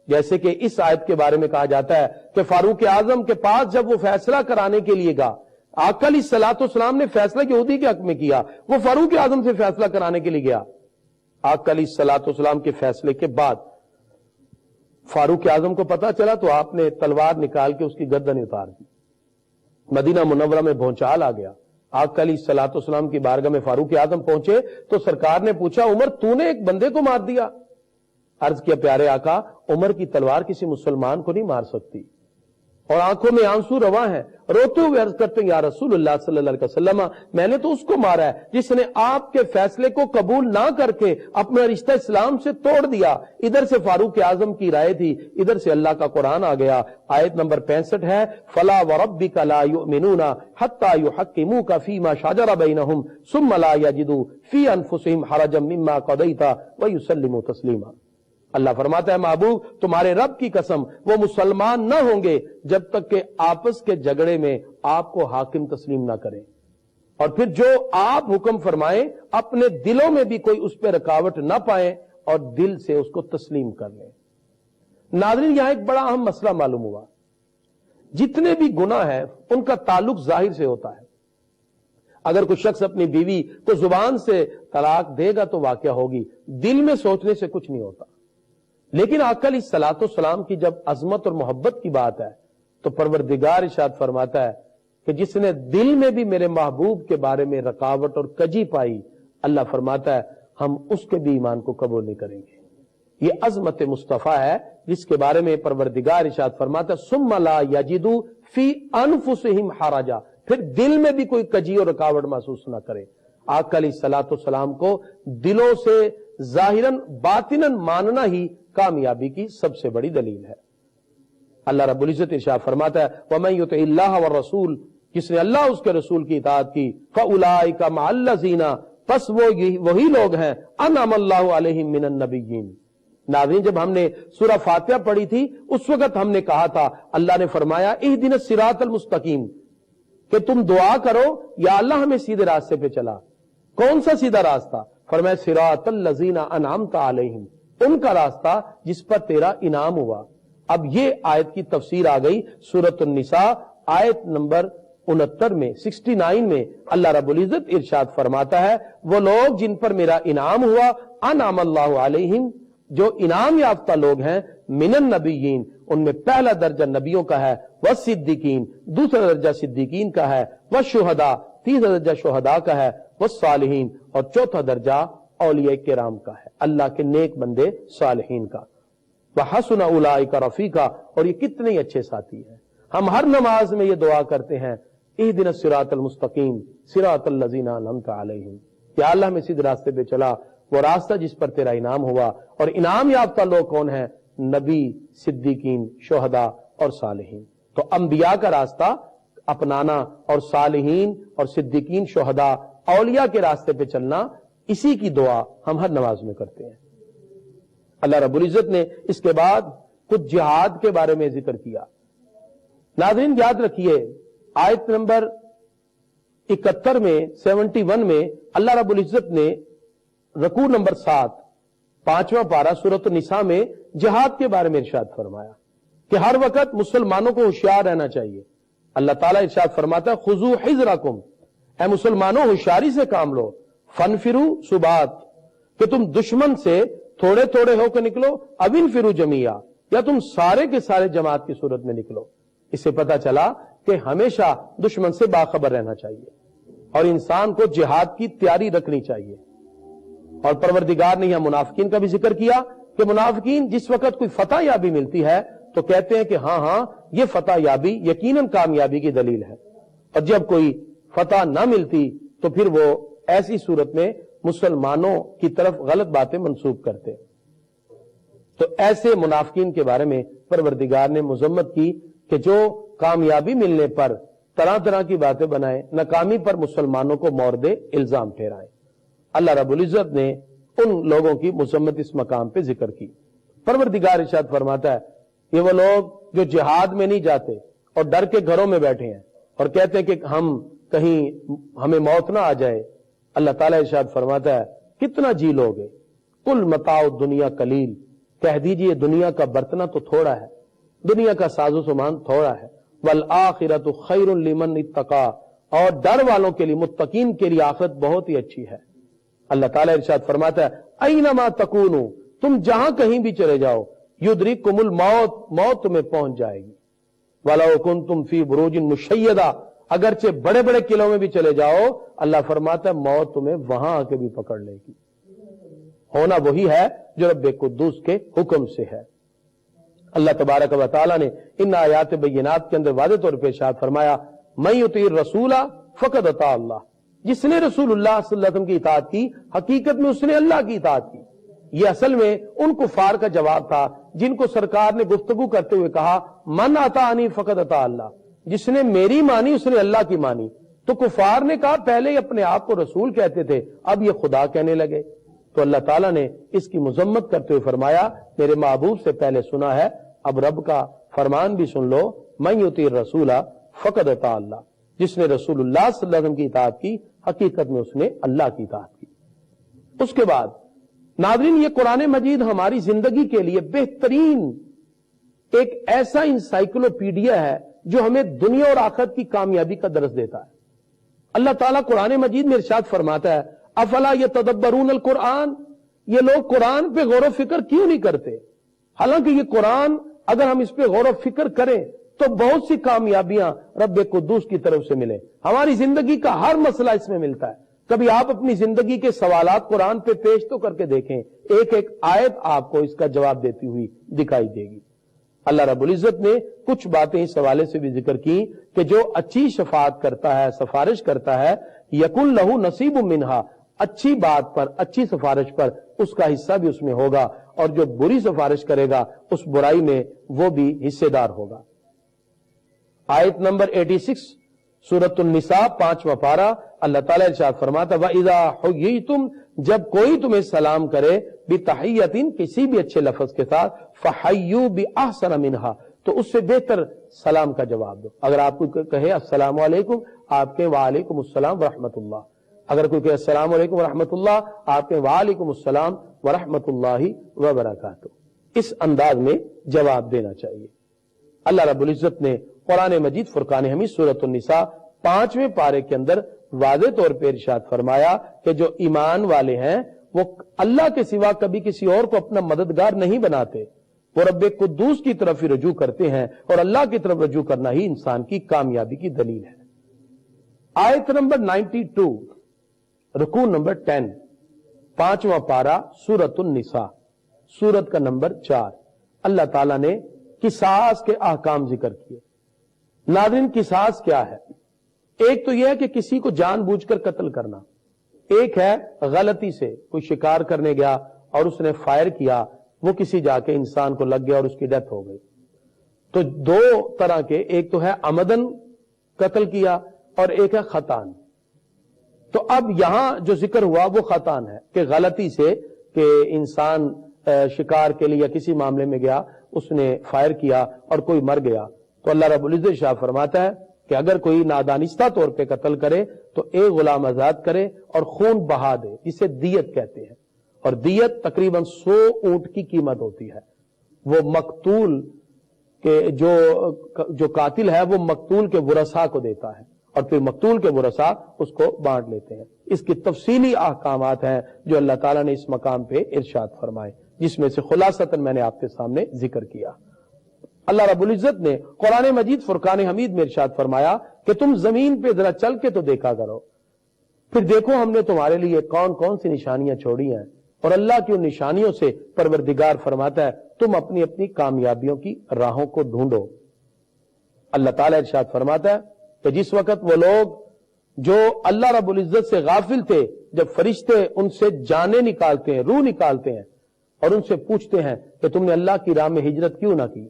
جیسے کہ اس آیت کے بارے میں کہا جاتا ہے کہ فاروق اعظم کے پاس جب وہ فیصلہ کرانے کے لیے گا، آقا علیہ الصلوۃ والسلام نے فیصلہ یہودی کے حق میں کیا، وہ فاروق اعظم سے فیصلہ کرانے کے لیے گیا۔ آقا علیہ الصلوۃ والسلام کے فیصلے کے بعد فاروق اعظم کو پتا چلا تو آپ نے تلوار نکال کے اس کی گردن اتار دی۔ مدینہ منورہ میں بھونچال آ گیا۔ آقا علیہ الصلوۃ والسلام کی بارگاہ میں فاروق اعظم پہنچے تو سرکار نے پوچھا عمر تو نے ایک بندے کو مار دیا؟ عرض کیا پیارے آقا، عمر کی تلوار کسی مسلمان کو نہیں مار سکتی، اور آنکھوں میں آنسو رواں ہیں، روتے ہوئے عرض کرتے ہیں یا رسول اللہ صلی اللہ علیہ وسلم، میں نے تو اس کو مارا ہے جس نے آپ کے فیصلے کو قبول نہ کر کے اپنا رشتہ اسلام سے توڑ دیا۔ ادھر سے فاروق اعظم کی رائے تھی، ادھر سے اللہ کا قرآن آ گیا۔ آیت نمبر 65 ہے، فلا وربک لا یؤمنون حتی یحکموک فیما شجر بینہم ثم لا یجدوا فی انفسہم حرجا مما قضیت ویسلموا تسلیما۔ اللہ فرماتا ہے محبوب تمہارے رب کی قسم وہ مسلمان نہ ہوں گے جب تک کہ آپس کے جھگڑے میں آپ کو حاکم تسلیم نہ کریں، اور پھر جو آپ حکم فرمائیں اپنے دلوں میں بھی کوئی اس پہ رکاوٹ نہ پائیں اور دل سے اس کو تسلیم کر لیں۔ ناظرین، یہاں ایک بڑا اہم مسئلہ معلوم ہوا، جتنے بھی گناہ ہیں ان کا تعلق ظاہر سے ہوتا ہے۔ اگر کوئی شخص اپنی بیوی کو زبان سے طلاق دے گا تو واقعہ ہوگی، دل میں سوچنے سے کچھ نہیں ہوتا۔ لیکن آقا علیہ الصلوۃ والسلام کی جب عظمت اور محبت کی بات ہے تو پروردگار ارشاد فرماتا ہے کہ جس نے دل میں بھی میرے محبوب کے بارے میں رکاوٹ اور کجی پائی، اللہ فرماتا ہے ہم اس کے بھی ایمان کو قبول نہیں کریں گے۔ یہ عظمت مصطفیٰ ہے جس کے بارے میں پروردگار ارشاد فرماتا ہے ثم لا یجدوا فی انفسہم حرجا، پھر دل میں بھی کوئی کجی اور رکاوٹ محسوس نہ کرے۔ آقا علیہ الصلوۃ والسلام کو دلوں سے ظاہراً باطناً ماننا ہی کامیابی کی سب سے بڑی دلیل ہے۔ اللہ رب العزت ارشاد فرماتا ہے وَمَن يُطِعِ اللَّهَ وَالرَّسُولَ، جس نے اللہ اس کے رسول کی اطاعت کی، فَأُولَٰئِكَ مَعَ الَّذِينَ، پس وہ وہی لوگ ہیں أَنْعَمَ اللَّهُ عَلَيْهِم مِّنَ النَّبِيِّينَ۔ ناظرین، جب ہم نے سورہ فاتحہ پڑھی تھی اس وقت ہم نے کہا تھا، اللہ نے فرمایا اهدنا الصراط المستقیم، کہ تم دعا کرو یا اللہ ہمیں سیدھے راستے پہ چلا۔ کون سا سیدھا راستہ؟ فرمایا صراط الذین انعمت علیہم، ان کا راستہ جس پر تیرا انعام ہوا۔ اب یہ آیت کی تفسیر آ گئی سورۃ النساء آیت نمبر 69 میں 69 میں اللہ رب العزت ارشاد فرماتا ہے وہ لوگ جن پر میرا انعام ہوا، انعم اللہ علیہم، جو انعام یافتہ لوگ ہیں، من النبیین، ان میں پہلا درجہ نبیوں کا ہے، والصدیقین، دوسرا درجہ صدیقین کا ہے، والشہداء، تیسرا درجہ شہداء کا ہے، والصالحین، اور چوتھا درجہ اولیاء کرام کا ہے، اللہ کے نیک بندے صالحین کا۔ وحسن اولئک رفیقا، اور یہ کتنے ہی اچھے ساتھی ہیں۔ ہم ہر نماز میں یہ دعا کرتے ہیں اہدنا الصراط المستقیم صراط الذین انعمت علیہم، یا اللہ ہمیں سیدھے راستے پہ چلا، وہ راستہ جس پر تیرا انعام ہوا۔ اور انعام یافتہ لوگ کون ہیں؟ نبی، صدیقین، شہداء اور صالحین۔ تو انبیاء کا راستہ اپنانا اور صالحین اور صدیقین، شہداء، اولیاء کے راستے پہ چلنا، اسی کی دعا ہم ہر نماز میں کرتے ہیں۔ اللہ رب العزت نے اس کے بعد کچھ جہاد کے بارے میں ذکر کیا۔ ناظرین یاد رکھیے آیت نمبر 71 میں 71 میں اللہ رب العزت نے رکوع نمبر 7 5واں پارہ سورۃ النساء میں جہاد کے بارے میں ارشاد فرمایا کہ ہر وقت مسلمانوں کو ہوشیار رہنا چاہیے۔ اللہ تعالیٰ ارشاد فرماتا ہے خذوا حذرکم، اے مسلمانوں ہوشیاری سے کام لو، فانفروا ثبات، کہ تم دشمن سے تھوڑے تھوڑے ہو کے نکلو، اب انفروا جمیعا، یا تم سارے کے سارے جماعت کی صورت میں نکلو۔ اس سے پتا چلا کہ ہمیشہ دشمن سے باخبر رہنا چاہیے اور انسان کو جہاد کی تیاری رکھنی چاہیے۔ اور پروردگار نے یہاں منافقین کا بھی ذکر کیا کہ منافقین جس وقت کوئی فتح یابی ملتی ہے تو کہتے ہیں کہ ہاں یہ فتح یابی یقیناً کامیابی کی دلیل ہے، اور جب کوئی فتح نہ ملتی تو پھر وہ ایسی صورت میں مسلمانوں کی طرف غلط باتیں منسوب کرتے. تو ایسے منافقین کے بارے میں پروردگار نے مذمت کی کہ جو کامیابی ملنے پر طرح طرح کی باتیں بنائیں، ناکامی پر مسلمانوں کو مورد الزام ٹھہرائیں. اللہ رب العزت نے ان لوگوں کی مذمت اس مقام پہ ذکر کی. پروردگار ارشاد فرماتا ہے یہ وہ لوگ جو جہاد میں نہیں جاتے اور ڈر کے گھروں میں بیٹھے ہیں اور کہتے ہیں کہ ہم کہیں ہمیں موت نہ آ جائے. اللہ تعالیٰ ارشاد فرماتا ہے کتنا جی لوگے، کل متاع دنیا قلیل، کہہ دیجئے دنیا کا برتنا تو تھوڑا ہے، دنیا کا ساز و سامان تھوڑا ہے. والآخرۃ خیر لمن اتقی، اور ڈر والوں کے لیے، متقین کے لیے آخرت بہت ہی اچھی ہے. اللہ تعالیٰ ارشاد فرماتا ہے اینما تکونوا، تم جہاں کہیں بھی چلے جاؤ، یدرککم الموت، موت تمہیں پہنچ جائے گی. ولو کنتم فی بروج مشیدہ، اگرچہ بڑے بڑے قلعوں میں بھی چلے جاؤ، اللہ فرماتا ہے موت تمہیں وہاں آ کے بھی پکڑ لے گی. ہونا وہی ہے جو رب قدوس کے حکم سے ہے. اللہ تبارک و تعالیٰ نے ان آیات بینات کے اندر واضح طور پہ ارشاد فرمایا من یطیع الرسول فقد اطاع اللہ، جس نے رسول اللہ صلی اللہ علیہ وسلم کی اطاعت کی حقیقت میں اس نے اللہ کی اطاعت کی. یہ اصل میں ان کفار کا جواب تھا جن کو سرکار نے گفتگو کرتے ہوئے کہا من اطاعنی فقد اطاع اللہ، جس نے میری مانی اس نے اللہ کی مانی. تو کفار نے کہا پہلے اپنے آپ کو رسول کہتے تھے، اب یہ خدا کہنے لگے. تو اللہ تعالیٰ نے اس کی مذمت کرتے ہوئے فرمایا میرے محبوب سے پہلے سنا ہے، اب رب کا فرمان بھی سن لو، من یطیع الرسول فقد اطاع اللہ، جس نے رسول اللہ صلی اللہ علیہ وسلم کی اطاعت کی حقیقت میں اس نے اللہ کی اطاعت کی. اس کے بعد ناظرین یہ قرآن مجید ہماری زندگی کے لیے بہترین ایک ایسا انسائکلوپیڈیا ہے جو ہمیں دنیا اور آخرت کی کامیابی کا درس دیتا ہے. اللہ تعالیٰ قرآن مجید میں ارشاد فرماتا ہے افلا یتدبرون القرآن، یہ لوگ قرآن پہ غور و فکر کیوں نہیں کرتے؟ حالانکہ یہ قرآن اگر ہم اس پہ غور و فکر کریں تو بہت سی کامیابیاں رب قدوس کی طرف سے ملیں. ہماری زندگی کا ہر مسئلہ اس میں ملتا ہے. کبھی آپ اپنی زندگی کے سوالات قرآن پہ پیش تو کر کے دیکھیں، ایک ایک آیت آپ کو اس کا جواب دیتی ہوئی دکھائی دے گی. اللہ رب العزت نے کچھ باتیں اس حوالے سے بھی ذکر کی کہ جو اچھی شفاعت کرتا ہے، سفارش کرتا ہے، یکن لہو نصیب منہا، اچھی بات پر، اچھی سفارش پر اس کا حصہ بھی اس میں ہوگا، اور جو بری سفارش کرے گا اس برائی میں وہ بھی حصے دار ہوگا. آیت نمبر 86 سورۃ النساء 5واں پارہ، اللہ تعالیٰ ارشاد فرماتا وَإِذَا حُيِّيتُمْ، جب کوئی تمہیں سلام کرے بِتَحِيَّةٍ، کسی بھی اچھے لفظ کے ساتھ، فَحَيُّوا بِأَحْسَنَ مِنْهَا، تو اس سے بہتر سلام کا جواب دو. اگر آپ کو کہے السلام علیکم، آپ کے وعلیکم السلام ورحمۃ اللہ. اگر کوئی کہے السلام علیکم ورحمۃ اللہ، آپ کے وعلیکم السلام ورحمۃ اللہ وبرکاتہ. اس انداز میں جواب دینا چاہیے. اللہ رب العزت نے قرآن مجید فرقان حمید سورۃ النساء 5ویں پارے کے اندر واضح طور پہ ارشاد فرمایا کہ جو ایمان والے ہیں وہ اللہ کے سوا کبھی کسی اور کو اپنا مددگار نہیں بناتے، وہ رب قدوس کی طرف ہی رجوع کرتے ہیں، اور اللہ کی طرف رجوع کرنا ہی انسان کی کامیابی کی دلیل ہے. آیت نمبر 92 رکوع نمبر 10 5واں پارہ سورۃ النساء، سورت کا نمبر 4. اللہ تعالیٰ نے قصاص کے احکام ذکر کیے. ناظرین قصاص کیا ہے؟ ایک تو یہ ہے کہ کسی کو جان بوجھ کر قتل کرنا، ایک ہے غلطی سے کوئی شکار کرنے گیا اور اس نے فائر کیا، وہ کسی جا کے انسان کو لگ گیا اور اس کی ڈیتھ ہو گئی. تو دو طرح کے، ایک تو ہے عمدن قتل کیا اور ایک ہے خطان. تو اب یہاں جو ذکر ہوا وہ خطان ہے کہ غلطی سے کہ انسان شکار کے لیے یا کسی معاملے میں گیا، اس نے فائر کیا اور کوئی مر گیا. تو اللہ رب العزت شاہ فرماتا ہے کہ اگر کوئی نادانستہ طور پہ قتل کرے تو ایک غلام آزاد کرے اور خون بہا دے، اسے دیت کہتے ہیں. اور دیت تقریباً 100 اونٹ کی قیمت ہوتی ہے. وہ مقتول کے جو قاتل ہے وہ مقتول کے ورثاء کو دیتا ہے اور پھر مقتول کے ورثاء اس کو بانٹ لیتے ہیں. اس کی تفصیلی احکامات ہیں جو اللہ تعالیٰ نے اس مقام پہ ارشاد فرمائے، جس میں سے خلاصتاً میں نے آپ کے سامنے ذکر کیا. اللہ رب العزت نے قرآن مجید فرقان حمید میں ارشاد فرمایا کہ تم زمین پہ ذرا چل کے تو دیکھا کرو، پھر دیکھو ہم نے تمہارے لیے کون کون سی نشانیاں چھوڑی ہیں. اور اللہ کی ان نشانیوں سے پروردگار فرماتا ہے تم اپنی اپنی کامیابیوں کی راہوں کو ڈھونڈو. اللہ تعالیٰ ارشاد فرماتا ہے کہ جس وقت وہ لوگ جو اللہ رب العزت سے غافل تھے، جب فرشتے ان سے جانیں نکالتے ہیں، روح نکالتے ہیں اور ان سے پوچھتے ہیں کہ تم نے اللہ کی راہ میں ہجرت کیوں نہ کی،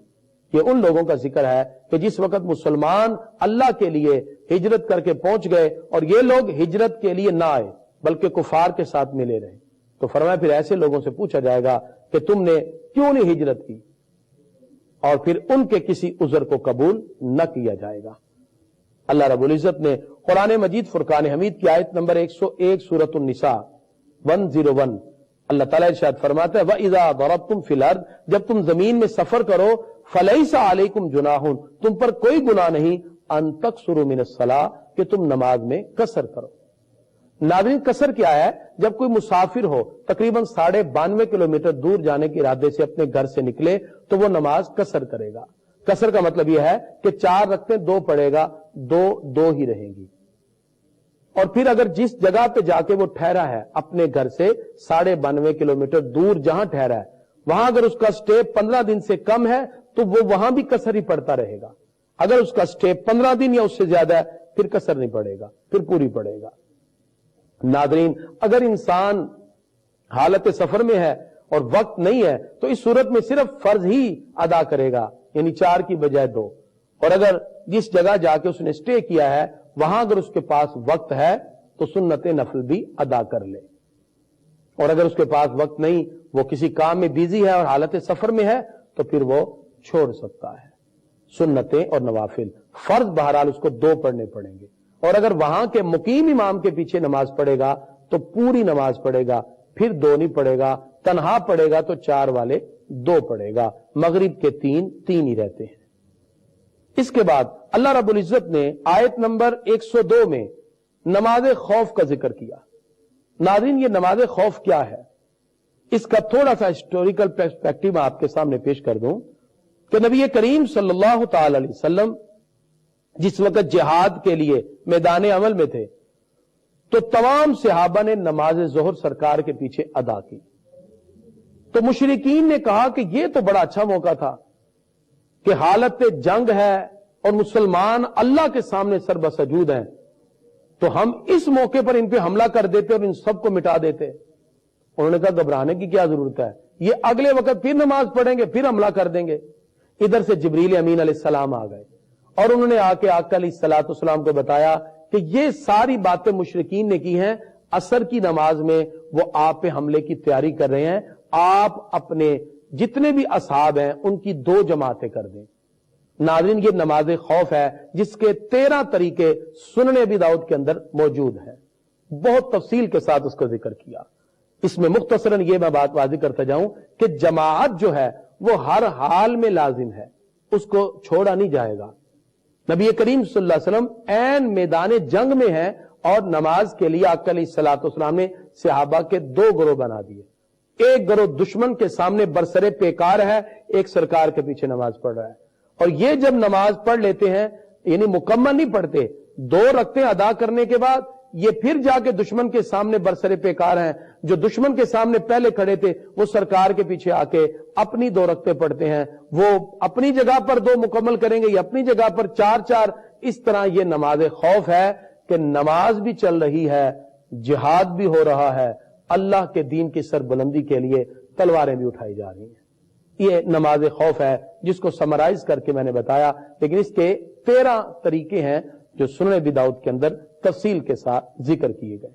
یہ ان لوگوں کا ذکر ہے کہ جس وقت مسلمان اللہ کے لیے ہجرت کر کے پہنچ گئے اور یہ لوگ ہجرت کے لیے نہ آئے بلکہ کفار کے ساتھ ملے رہے، تو فرمایا پھر ایسے لوگوں سے پوچھا جائے گا کہ تم نے کیوں نہیں ہجرت کی، اور پھر ان کے کسی عذر کو قبول نہ کیا جائے گا۔ اللہ رب العزت نے قرآن مجید فرقان حمید کی آیت نمبر 101 سورۃ النساء 101 اللہ تعالیٰ ارشاد فرماتا ہے وَإِذَا ضَرَبْتُمْ فِي الْأَرْضِ، جب تم زمین میں سفر کرو، فَلَيْسَ عَلَيْكُمْ جُنَاحٌ، تم پر کوئی گناہ نہیں، أَن تَقْصُرُوا مِنَ الصَّلَاةِ، کہ تم نماز میں قصر کرو۔ ناظرین قصر کیا ہے؟ جب کوئی مسافر ہو تقریباً 92.5 کلومیٹر دور جانے کے ارادے سے اپنے گھر سے نکلے تو وہ نماز قصر کرے گا۔ قصر کا مطلب یہ ہے کہ 4 رکعتیں 2 پڑھے گا، 2 ہی رہیں گی۔ اور پھر اگر جس جگہ پہ جا کے وہ ٹھہرا ہے اپنے گھر سے 92.5 کلومیٹر دور جہاں ٹھہرا ہے، وہاں اگر اس کا سٹے 15 دن سے کم ہے تو وہ وہاں بھی قصر ہی پڑتا رہے گا۔ اگر اس کا سٹے 15 دن یا اس سے زیادہ ہے پھر قصر نہیں پڑے گا، پھر پوری پڑے گا۔ ناظرین اگر انسان حالت سفر میں ہے اور وقت نہیں ہے تو اس صورت میں صرف فرض ہی ادا کرے گا، یعنی 4 کی بجائے 2، اور اگر جس جگہ جا کے اس نے سٹے کیا ہے وہاں اگر اس کے پاس وقت ہے تو سنت نفل بھی ادا کر لے، اور اگر اس کے پاس وقت نہیں، وہ کسی کام میں بیزی ہے اور حالت سفر میں ہے تو پھر وہ چھوڑ سکتا ہے۔ سنتیں اور نوافل، فرض بہرحال اس کو 2 پڑھنے پڑیں گے، اور اگر وہاں کے مقیم امام کے پیچھے نماز پڑھے گا تو پوری نماز پڑھے گا، پھر 2 نہیں پڑھے گا، تنہا پڑھے گا تو 4 والے 2 پڑھے گا، مغرب کے 3 ہی رہتے ہیں۔ اس کے بعد اللہ رب العزت نے آیت نمبر 102 میں نماز خوف کا ذکر کیا۔ ناظرین یہ نماز خوف کیا ہے؟ اس کا تھوڑا سا ہسٹوریکل پرسپیکٹو میں آپ کے سامنے پیش کر دوں کہ نبی کریم صلی اللہ تعالی علیہ وسلم جس وقت جہاد کے لیے میدان عمل میں تھے تو تمام صحابہ نے نماز ظہر سرکار کے پیچھے ادا کی، تو مشرکین نے کہا کہ یہ تو بڑا اچھا موقع تھا کہ حالت جنگ ہے اور مسلمان اللہ کے سامنے سر بسجود ہیں، تو ہم اس موقع پر ان پہ حملہ کر دیتے اور ان سب کو مٹا دیتے۔ انہوں نے کہا گھبرانے کی کیا ضرورت ہے، یہ اگلے وقت پھر نماز پڑھیں گے، پھر حملہ کر دیں گے۔ ادھر سے جبریل امین علیہ السلام آ گئے اور انہوں نے آ کے آقا علیہ الصلوۃ والسلام کو بتایا کہ یہ ساری باتیں مشرکین نے کی ہیں، عصر کی نماز میں وہ آپ پہ حملے کی تیاری کر رہے ہیں، آپ اپنے جتنے بھی اصحاب ہیں ان کی 2 جماعتیں کر دیں۔ ناظرین یہ نماز خوف ہے جس کے 13 طریقے سنن ابی داؤد کے اندر موجود ہے، بہت تفصیل کے ساتھ اس کا ذکر کیا۔ اس میں مختصراً یہ میں بات واضح کرتا جاؤں کہ جماعت جو ہے وہ ہر حال میں لازم ہے، اس کو چھوڑا نہیں جائے گا۔ نبی کریم صلی اللہ علیہ وسلم عین میدان جنگ میں ہیں اور نماز کے لیے آقا علیہ الصلوۃ والسلام نے صحابہ کے 2 گروہ بنا دیے، ایک گروہ دشمن کے سامنے برسر پیکار ہے، ایک سرکار کے پیچھے نماز پڑھ رہا ہے، اور یہ جب نماز پڑھ لیتے ہیں یعنی مکمل نہیں پڑھتے، 2 رکعتیں ادا کرنے کے بعد یہ پھر جا کے دشمن کے سامنے برسر پیکار ہیں، جو دشمن کے سامنے پہلے کھڑے تھے وہ سرکار کے پیچھے آ کے اپنی 2 رکعتیں پڑھتے ہیں، وہ اپنی جگہ پر 2 مکمل کریں گے، یہ اپنی جگہ پر 4 اس طرح یہ نماز خوف ہے کہ نماز بھی چل رہی ہے، جہاد بھی ہو رہا ہے، اللہ کے دین کی سربلندی کے لیے تلواریں بھی اٹھائی جا رہی ہیں۔ یہ نماز خوف ہے جس کو سمرائز کر کے میں نے بتایا، لیکن اس کے 13 طریقے ہیں جو سنن ابی داؤد کے اندر تفصیل کے ساتھ ذکر کیے گئے۔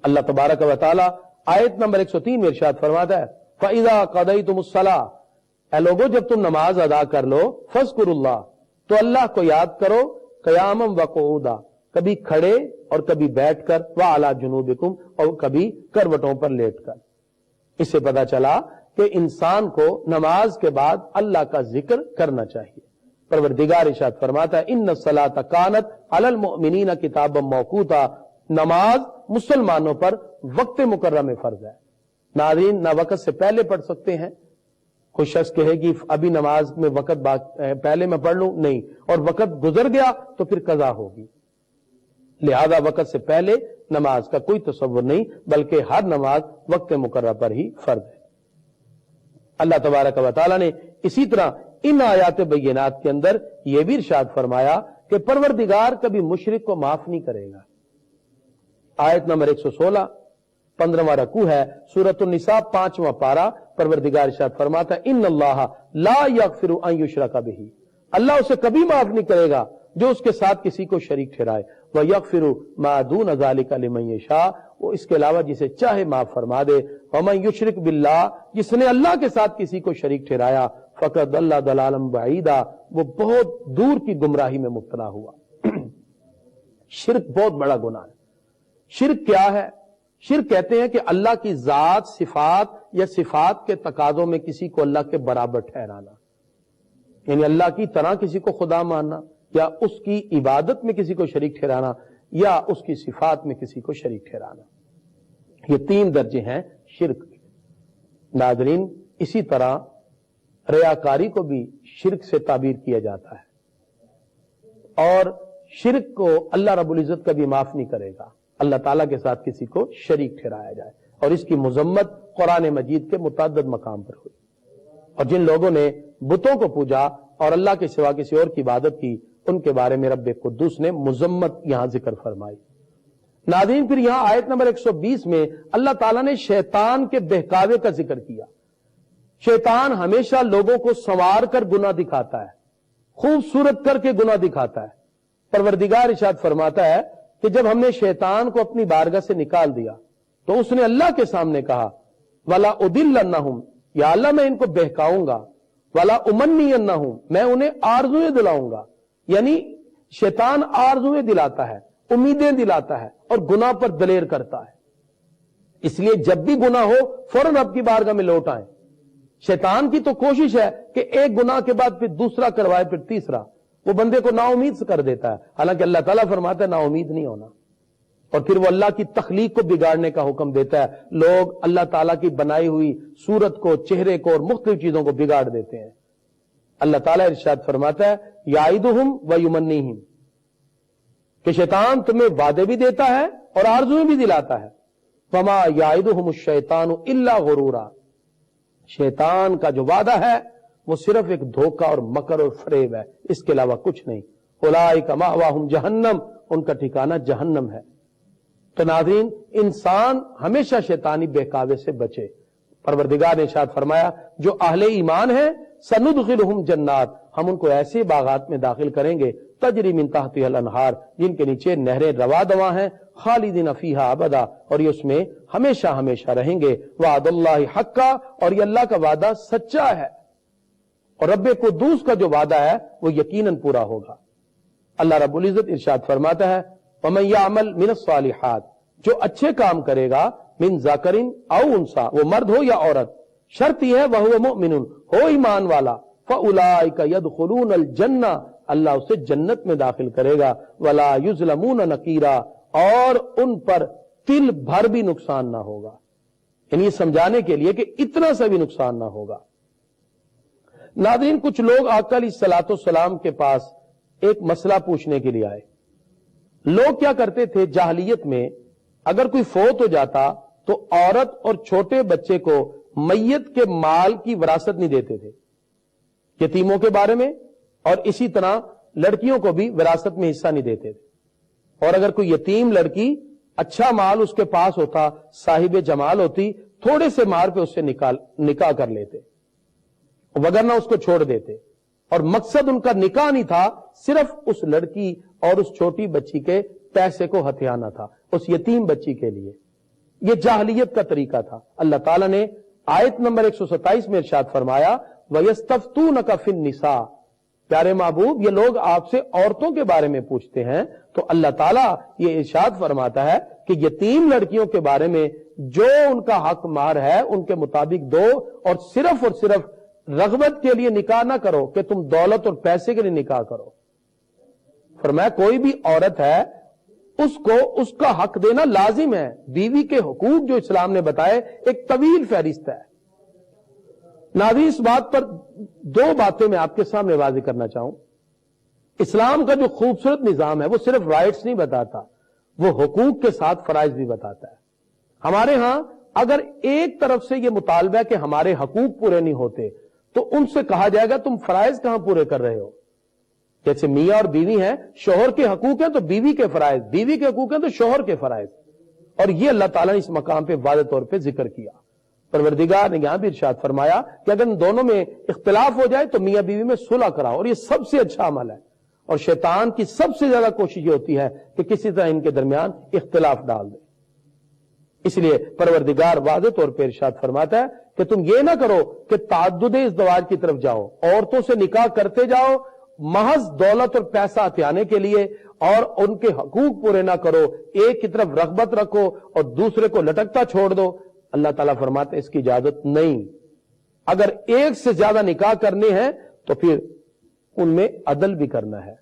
اللہ تبارک و تعالی آیت نمبر 103 میں ارشاد فرماتا ہے فَإِذَا قَضَيْتُمُ الصَّلَاةَ، اے لوگو جب تم نماز ادا کر لو، فَاذْكُرُوا اللَّهَ، تو اللہ کو یاد کرو، قیامًا وقعودا، کبھی کھڑے اور کبھی بیٹھ کر، وَعَلَىٰ جُنُوبِكُمْ، اور کبھی کروٹوں پر لیٹ کر۔ اس سے پتہ چلا کہ انسان کو نماز کے بعد اللہ کا ذکر کرنا چاہیے۔ پروردگار ارشاد فرماتا ہے ان الصلاۃ کانت علی المؤمنین کتابا موقوتا، نماز مسلمانوں پر وقت مقررہ میں فرض ہے۔ ناظرین نہ وقت سے پہلے پڑھ سکتے ہیں، کوئی شخص کہے گی ابھی نماز میں وقت پہلے میں پڑھ لوں، نہیں، اور وقت گزر گیا تو پھر قضا ہوگی۔ لہذا وقت سے پہلے نماز کا کوئی تصور نہیں، بلکہ ہر نماز وقت مقررہ پر ہی فرض ہے۔ اللہ تبارک و تعالی نے اسی طرح ان آیات بینات کے اندر یہ بھی ارشاد فرمایا کہ پروردگار کبھی مشرک کو معاف نہیں کرے گا۔ آیت نمبر 116 15واں رکوع ہے سورۃ النساء 5واں پارہ، پروردگار ارشاد فرماتا ہے ان اللہ لا یغفر ان یشرک بہ، اللہ اسے کبھی معاف نہیں کرے گا جو اس کے ساتھ کسی کو شریک ٹھہرائے، ویغفر ما دون ذلک لمن یشاء، وہ اس کے علاوہ جسے چاہے معاف فرما دے، ومن یشرک باللہ، جس نے اللہ کے ساتھ کسی کو شریک ٹھہرایا، فقد ضل ضلالا بعیدا، وہ بہت دور کی گمراہی میں مبتلا ہوا۔ شرک بہت بڑا گناہ ہے۔ شرک کیا ہے؟ شرک کہتے ہیں کہ اللہ کی ذات، صفات یا صفات کے تقاضوں میں کسی کو اللہ کے برابر ٹھہرانا، یعنی اللہ کی طرح کسی کو خدا ماننا، یا اس کی عبادت میں کسی کو شریک ٹھہرانا، یا اس کی صفات میں کسی کو شریک ٹھہرانا۔ یہ 3 درجے ہیں شرک کے۔ ناظرین، اسی طرح ریاکاری کو بھی شرک سے تعبیر کیا جاتا ہے، اور شرک کو اللہ رب العزت کبھی معاف نہیں کرے گا، اللہ تعالیٰ کے ساتھ کسی کو شریک ٹھہرایا جائے، اور اس کی مذمت قرآن مجید کے متعدد مقام پر ہوئی۔ اور جن لوگوں نے بتوں کو پوجا اور اللہ کے سوا کسی اور کی عبادت کی، ان کے بارے میں رب قدوس نے مذمت یہاں ذکر فرمائی۔ ناظرین، پھر یہاں آیت نمبر 120 میں اللہ تعالیٰ نے شیطان کے بہکاوے کا ذکر کیا۔ شیطان ہمیشہ لوگوں کو سنوار کر گناہ دکھاتا ہے، خوبصورت کر کے گناہ دکھاتا ہے۔ پروردگار ارشاد فرماتا ہے کہ جب ہم نے شیطان کو اپنی بارگاہ سے نکال دیا تو اس نے اللہ کے سامنے کہا وَلَا أُضِلَّنَّهُمْ، یا اللہ میں ان کو بہکاؤں گا، وَلَا أُمَنِّيَنَّهُمْ، میں انہیں آرزویں دلاؤں گا۔ یعنی شیطان آرزویں دلاتا ہے، امیدیں دلاتا ہے، اور گناہ پر دلیر کرتا ہے۔ اس لیے جب بھی گناہ ہو فوراً رب کی بارگاہ میں لوٹ آئیں۔ شیطان کی تو کوشش ہے کہ ایک گناہ کے بعد پھر دوسرا کروائے، پھر تیسرا، وہ بندے کو نا امید کر دیتا ہے۔ حالانکہ اللہ تعالیٰ فرماتا ہے نا امید نہیں ہونا، اور پھر وہ اللہ کی تخلیق کو بگاڑنے کا حکم دیتا ہے۔ لوگ اللہ تعالیٰ کی بنائی ہوئی صورت کو، چہرے کو اور مختلف چیزوں کو بگاڑ دیتے ہیں۔ اللہ تعالیٰ ارشاد فرماتا ہے یعدہم ویمنیہم، کہ شیطان تمہیں وعدے بھی دیتا ہے اور آرزویں بھی دلاتا ہے۔ وما یعدہم الشیطان الا غرورا، شیطان کا جو وعدہ ہے وہ صرف ایک دھوکہ اور مکر اور فریب ہے، اس کے علاوہ کچھ نہیں۔ اولئک مأواہم جہنم، ان کا ٹھکانہ جہنم ہے۔ تو ناظرین، انسان ہمیشہ شیطانی بہکاوے سے بچے۔ پروردگار نے ارشاد فرمایا جو اہل ایمان ہیں سندخلہم جنات، ہم ان کو ایسے باغات میں داخل کریں گے تجری من تحتها الانہار، جن کے نیچے نہریں رواں دواں ہیں، خالدین فیہا ابدا، اور یہ اس میں ہمیشہ ہمیشہ رہیں گے۔ وعد اللہ حقا، اور یہ اللہ کا وعدہ سچا ہے، اور رب قدوس کا جو وعدہ ہے وہ یقیناً پورا ہوگا۔ اللہ رب العزت ارشاد فرماتا ہے وَمَن يَعْمَلْ مِنَ الصَّالِحَاتِ، جو اچھے کام کرے گا، من ذَكَرٍ أَوْ أُنثىٰ، وہ مرد ہو یا عورت، شرط یہ ہے وَهُوَ مُؤْمِنٌ، ہو ایمان والا، فَأُولَٰئِكَ يَدْخُلُونَ الْجَنَّةَ، اللہ اسے جنت میں داخل کرے گا، وَلَا يُظْلَمُونَ نَقِيرًا، اور ان پر تل بھر بھی نقصان نہ ہوگا۔ یعنی یہ سمجھانے کے لیے کہ اتنا سا بھی نقصان نہ ہوگا۔ ناظرین، کچھ لوگ آقا علیہ الصلوۃ والسلام کے پاس ایک مسئلہ پوچھنے کے لیے آئے۔ لوگ کیا کرتے تھے جاہلیت میں، اگر کوئی فوت ہو جاتا تو عورت اور چھوٹے بچے کو میت کے مال کی وراثت نہیں دیتے تھے، یتیموں کے بارے میں، اور اسی طرح لڑکیوں کو بھی وراثت میں حصہ نہیں دیتے تھے۔ اور اگر کوئی یتیم لڑکی اچھا مال اس کے پاس ہوتا، صاحب جمال ہوتی، تھوڑے سے مار پہ اس سے نکاح کر لیتے، وگرنہ اس کو چھوڑ دیتے۔ اور مقصد ان کا نکاح نہیں تھا، صرف اس لڑکی اور اس چھوٹی بچی کے پیسے کو ہتھیانا تھا، اس یتیم بچی کے لیے۔ یہ جاہلیت کا طریقہ تھا۔ اللہ تعالیٰ نے آیت نمبر 127 میں ارشاد فرمایا وَيَسْتَفْتُونَكَ فِي النِّسَاءِ، پیارے محبوب یہ لوگ آپ سے عورتوں کے بارے میں پوچھتے ہیں، تو اللہ تعالیٰ یہ ارشاد فرماتا ہے کہ یتیم لڑکیوں کے بارے میں جو ان کا حق مار ہے ان کے مطابق دو، اور صرف رغبت کے لیے نکاح نہ کرو کہ تم دولت اور پیسے کے لیے نکاح کرو۔ فرمایا کوئی بھی عورت ہے اس کو اس کا حق دینا لازم ہے۔ بیوی کے حقوق جو اسلام نے بتائے ایک طویل فہرست ہے۔ ناظرین، اس بات پر 2 باتیں میں آپ کے سامنے واضح کرنا چاہوں۔ اسلام کا جو خوبصورت نظام ہے وہ صرف رائٹس نہیں بتاتا، وہ حقوق کے ساتھ فرائض بھی بتاتا ہے۔ ہمارے ہاں اگر ایک طرف سے یہ مطالبہ ہے کہ ہمارے حقوق پورے نہیں ہوتے تو ان سے کہا جائے گا تم فرائض کہاں پورے کر رہے ہو؟ جیسے میاں اور بیوی ہیں، شوہر کے حقوق ہیں تو بیوی کے فرائض، بیوی کے حقوق ہیں تو شوہر کے فرائض، اور یہ اللہ تعالیٰ نے اس مقام پہ واضح طور پہ ذکر کیا۔ پروردگار نے یہاں بھی ارشاد فرمایا کہ اگر ان دونوں میں اختلاف ہو جائے تو میاں بیوی میں صلح کراؤ، اور یہ سب سے اچھا عمل ہے، اور شیطان کی سب سے زیادہ کوشش یہ ہوتی ہے کہ کسی طرح ان کے درمیان اختلاف ڈال دے۔ اس لیے پروردگار واضح طور پہ ارشاد فرماتا ہے کہ تم یہ نہ کرو کہ تعدد ازدواج کی طرف جاؤ، عورتوں سے نکاح کرتے جاؤ محض دولت اور پیسہ ہتھیانے کے لیے، اور ان کے حقوق پورے نہ کرو، ایک کی طرف رغبت رکھو اور دوسرے کو لٹکتا چھوڑ دو۔ اللہ تعالیٰ فرماتے ہیں اس کی اجازت نہیں۔ اگر ایک سے زیادہ نکاح کرنے ہیں تو پھر ان میں عدل بھی کرنا ہے۔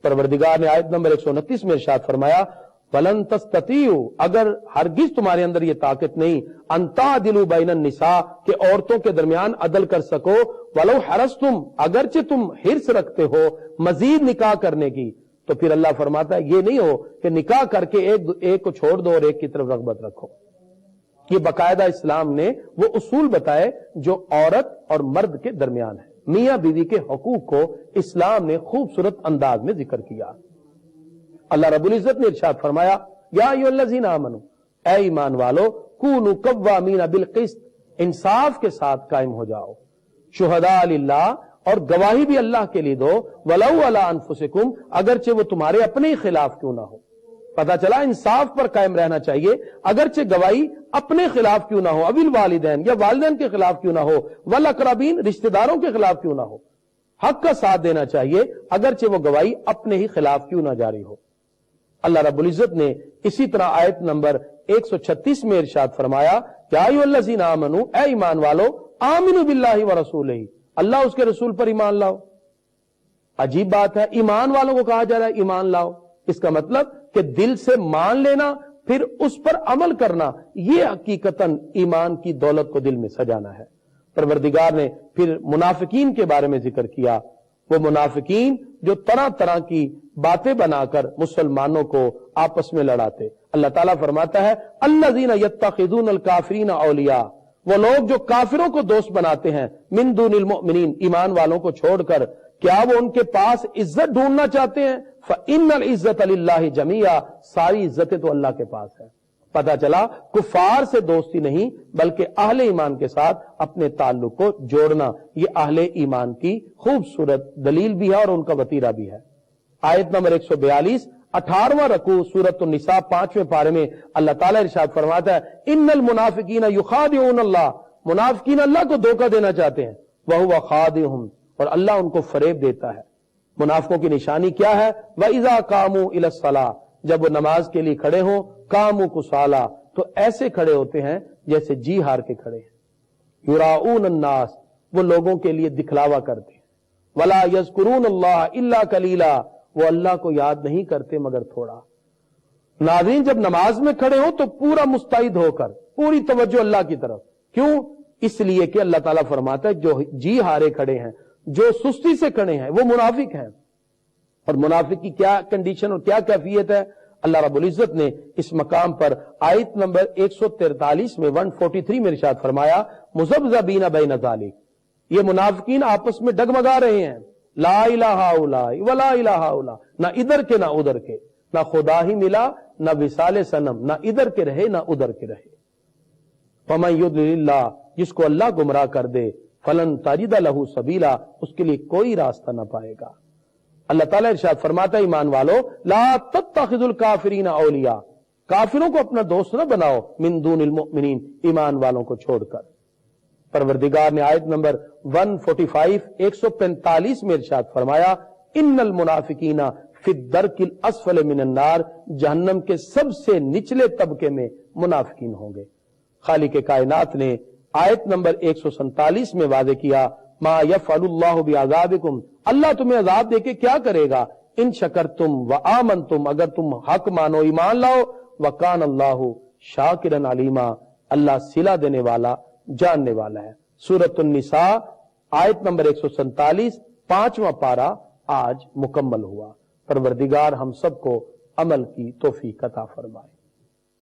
پروردگار نے آیت نمبر 129 میں ارشاد فرمایا وَلَن تَسْتَطِيعُوا، اگر ہرگز تمہارے اندر یہ طاقت نہیں، أَن تَعْدِلُوا بَيْنَ النِّسَاءِ، کہ عورتوں کے درمیان عدل کر سکو، وَلَوْ حَرَصْتُمْ، اگرچہ تم حرص رکھتے ہو مزید نکاح کرنے کی، تو پھر اللہ فرماتا ہے یہ نہیں ہو کہ نکاح کر کے ایک کو چھوڑ دو اور ایک کی طرف رغبت رکھو۔ یہ باقاعدہ اسلام نے وہ اصول بتائے جو عورت اور مرد کے درمیان ہے۔ میاں بیوی کے حقوق کو اسلام نے خوبصورت انداز میں ذکر کیا۔ اللہ رب العزت نے ارشاد فرمایا یا ایھا الذین آمنوا، اے ایمان والو، کونوا قوامین بالقسط، انصاف کے ساتھ قائم ہو جاؤ، شہداء للہ، اور گواہی بھی اللہ کے لیے دو، ولو علی انفسکم، اگرچہ وہ تمہارے اپنے ہی خلاف کیوں نہ ہو۔ پتا چلا انصاف پر قائم رہنا چاہیے، اگرچہ گواہی اپنے خلاف کیوں نہ ہو، ابی الوالدین، یا والدین کے خلاف کیوں نہ ہو، والاقربین، رشتہ داروں کے خلاف کیوں نہ ہو، حق کا ساتھ دینا چاہیے اگرچہ وہ گواہی اپنے ہی خلاف کیوں نہ جاری ہو۔ اللہ رب العزت نے اسی طرح آیت نمبر 136 میں ارشاد فرمایا یا ایھا الذین آمنوا، اے ایمان والو، آمنوا باللہ ورسولہ، اللہ اس کے رسول پر ایمان لاؤ۔ عجیب بات ہے، ایمان والوں کو کہا جا رہا ہے ایمان لاؤ، اس کا مطلب کہ دل سے مان لینا پھر اس پر عمل کرنا، یہ حقیقتاً ایمان کی دولت کو دل میں سجانا ہے۔ پروردگار نے پھر منافقین کے بارے میں ذکر کیا، وہ منافقین جو طرح طرح کی باتیں بنا کر مسلمانوں کو آپس میں لڑاتے۔ اللہ تعالیٰ فرماتا ہے الذین یتخذون الکافرین اولیاء، وہ لوگ جو کافروں کو دوست بناتے ہیں، من دون المؤمنین، ایمان والوں کو چھوڑ کر، کیا وہ ان کے پاس عزت ڈھونڈنا چاہتے ہیں؟ فإن العزت للہ جمیعا، ساری عزتیں تو اللہ کے پاس ہے۔ پتا چلا کفار سے دوستی نہیں بلکہ اہل ایمان کے ساتھ اپنے تعلق کو جوڑنا، یہ اہل ایمان کی خوبصورت دلیل بھی ہے اور ان کا وتیرہ بھی ہے۔ آیت نمبر 142 18واں رکوع سورۃ النساء 5ویں پارے میں اللہ تعالیٰ ارشاد فرماتا ہے ان المنافقین یخادعون اللہ، منافقین اللہ کو دھوکہ دینا چاہتے ہیں، وہو خادعہم، اور اللہ ان کو فریب دیتا ہے۔ منافقوں کی نشانی کیا ہے؟ وَإِذَا قَامُوا إِلَى الصَّلَاةِ، جب وہ نماز کے لیے کھڑے ہوں، قَامُوا كُسَالَىٰ، تو ایسے کھڑے ہوتے ہیں جیسے جی ہار کے کھڑے ہیں۔ يُرَاؤُونَ النَّاسَ، وہ لوگوں کے لیے دکھلاوا کرتے ہیں۔ وَلَا يَذْكُرُونَ اللَّهَ إِلَّا قَلِيلًا، وہ اللہ کو یاد نہیں کرتے مگر تھوڑا۔ ناظرین، جب نماز میں کھڑے ہوں تو پورا مستعد ہو کر، پوری توجہ اللہ کی طرف۔ کیوں؟ اس لیے کہ اللہ تعالیٰ فرماتا ہے جو جی ہارے کھڑے ہیں، جو سستی سے کھڑے ہیں، وہ منافق ہیں۔ اور منافق کی کیا کنڈیشن اور کیا کیفیت ہے؟ اللہ رب العزت نے اس مقام پر آیت نمبر 143 میں 143 میں ارشاد فرمایا مذبذبین بین ذالک، یہ منافقین آپس میں ڈگمگا رہے ہیں، لا الہ الا ولا الہ الا، نہ ادھر کے نہ ادھر کے، نہ خدا ہی ملا نہ وصال صنم، نہ ادھر کے رہے نہ ادھر کے رہے۔ فمن یضلل اللہ، جس کو اللہ گمراہ کر دے، فلن تجد لہ سبیلا، اس کے لیے کوئی راستہ نہ پائے گا۔ اللہ تعالیٰ ارشاد فرماتا ہے ایمان والو لا تتخذوا الکافرین اولیاء، کافروں کو اپنا دوست نہ بناؤ، من دون المؤمنین، ایمان والوں کو چھوڑ کر۔ پروردگار نے آیت نمبر 145 145 میں ارشاد فرمایا ان المنافقین فی الدرک الاسفل من النار، جہنم کے سب سے نچلے طبقے میں منافقین ہوں گے۔ خالق کائنات نے آیت نمبر 147 میں واضح کیا ما یفعل اللہ بعذابکم، اللہ تمہیں عذاب دے کے کیا کرے گا، ان شکرتم وآمنتم، اگر تم حق مانو ایمان لاؤ، وکان اللہ شاکرا علیما، اللہ صلہ دینے والا جاننے والا ہے۔ سورۃ النساء آیت نمبر 147 5واں پارہ آج مکمل ہوا۔ پروردگار ہم سب کو عمل کی توفیق عطا فرمائے۔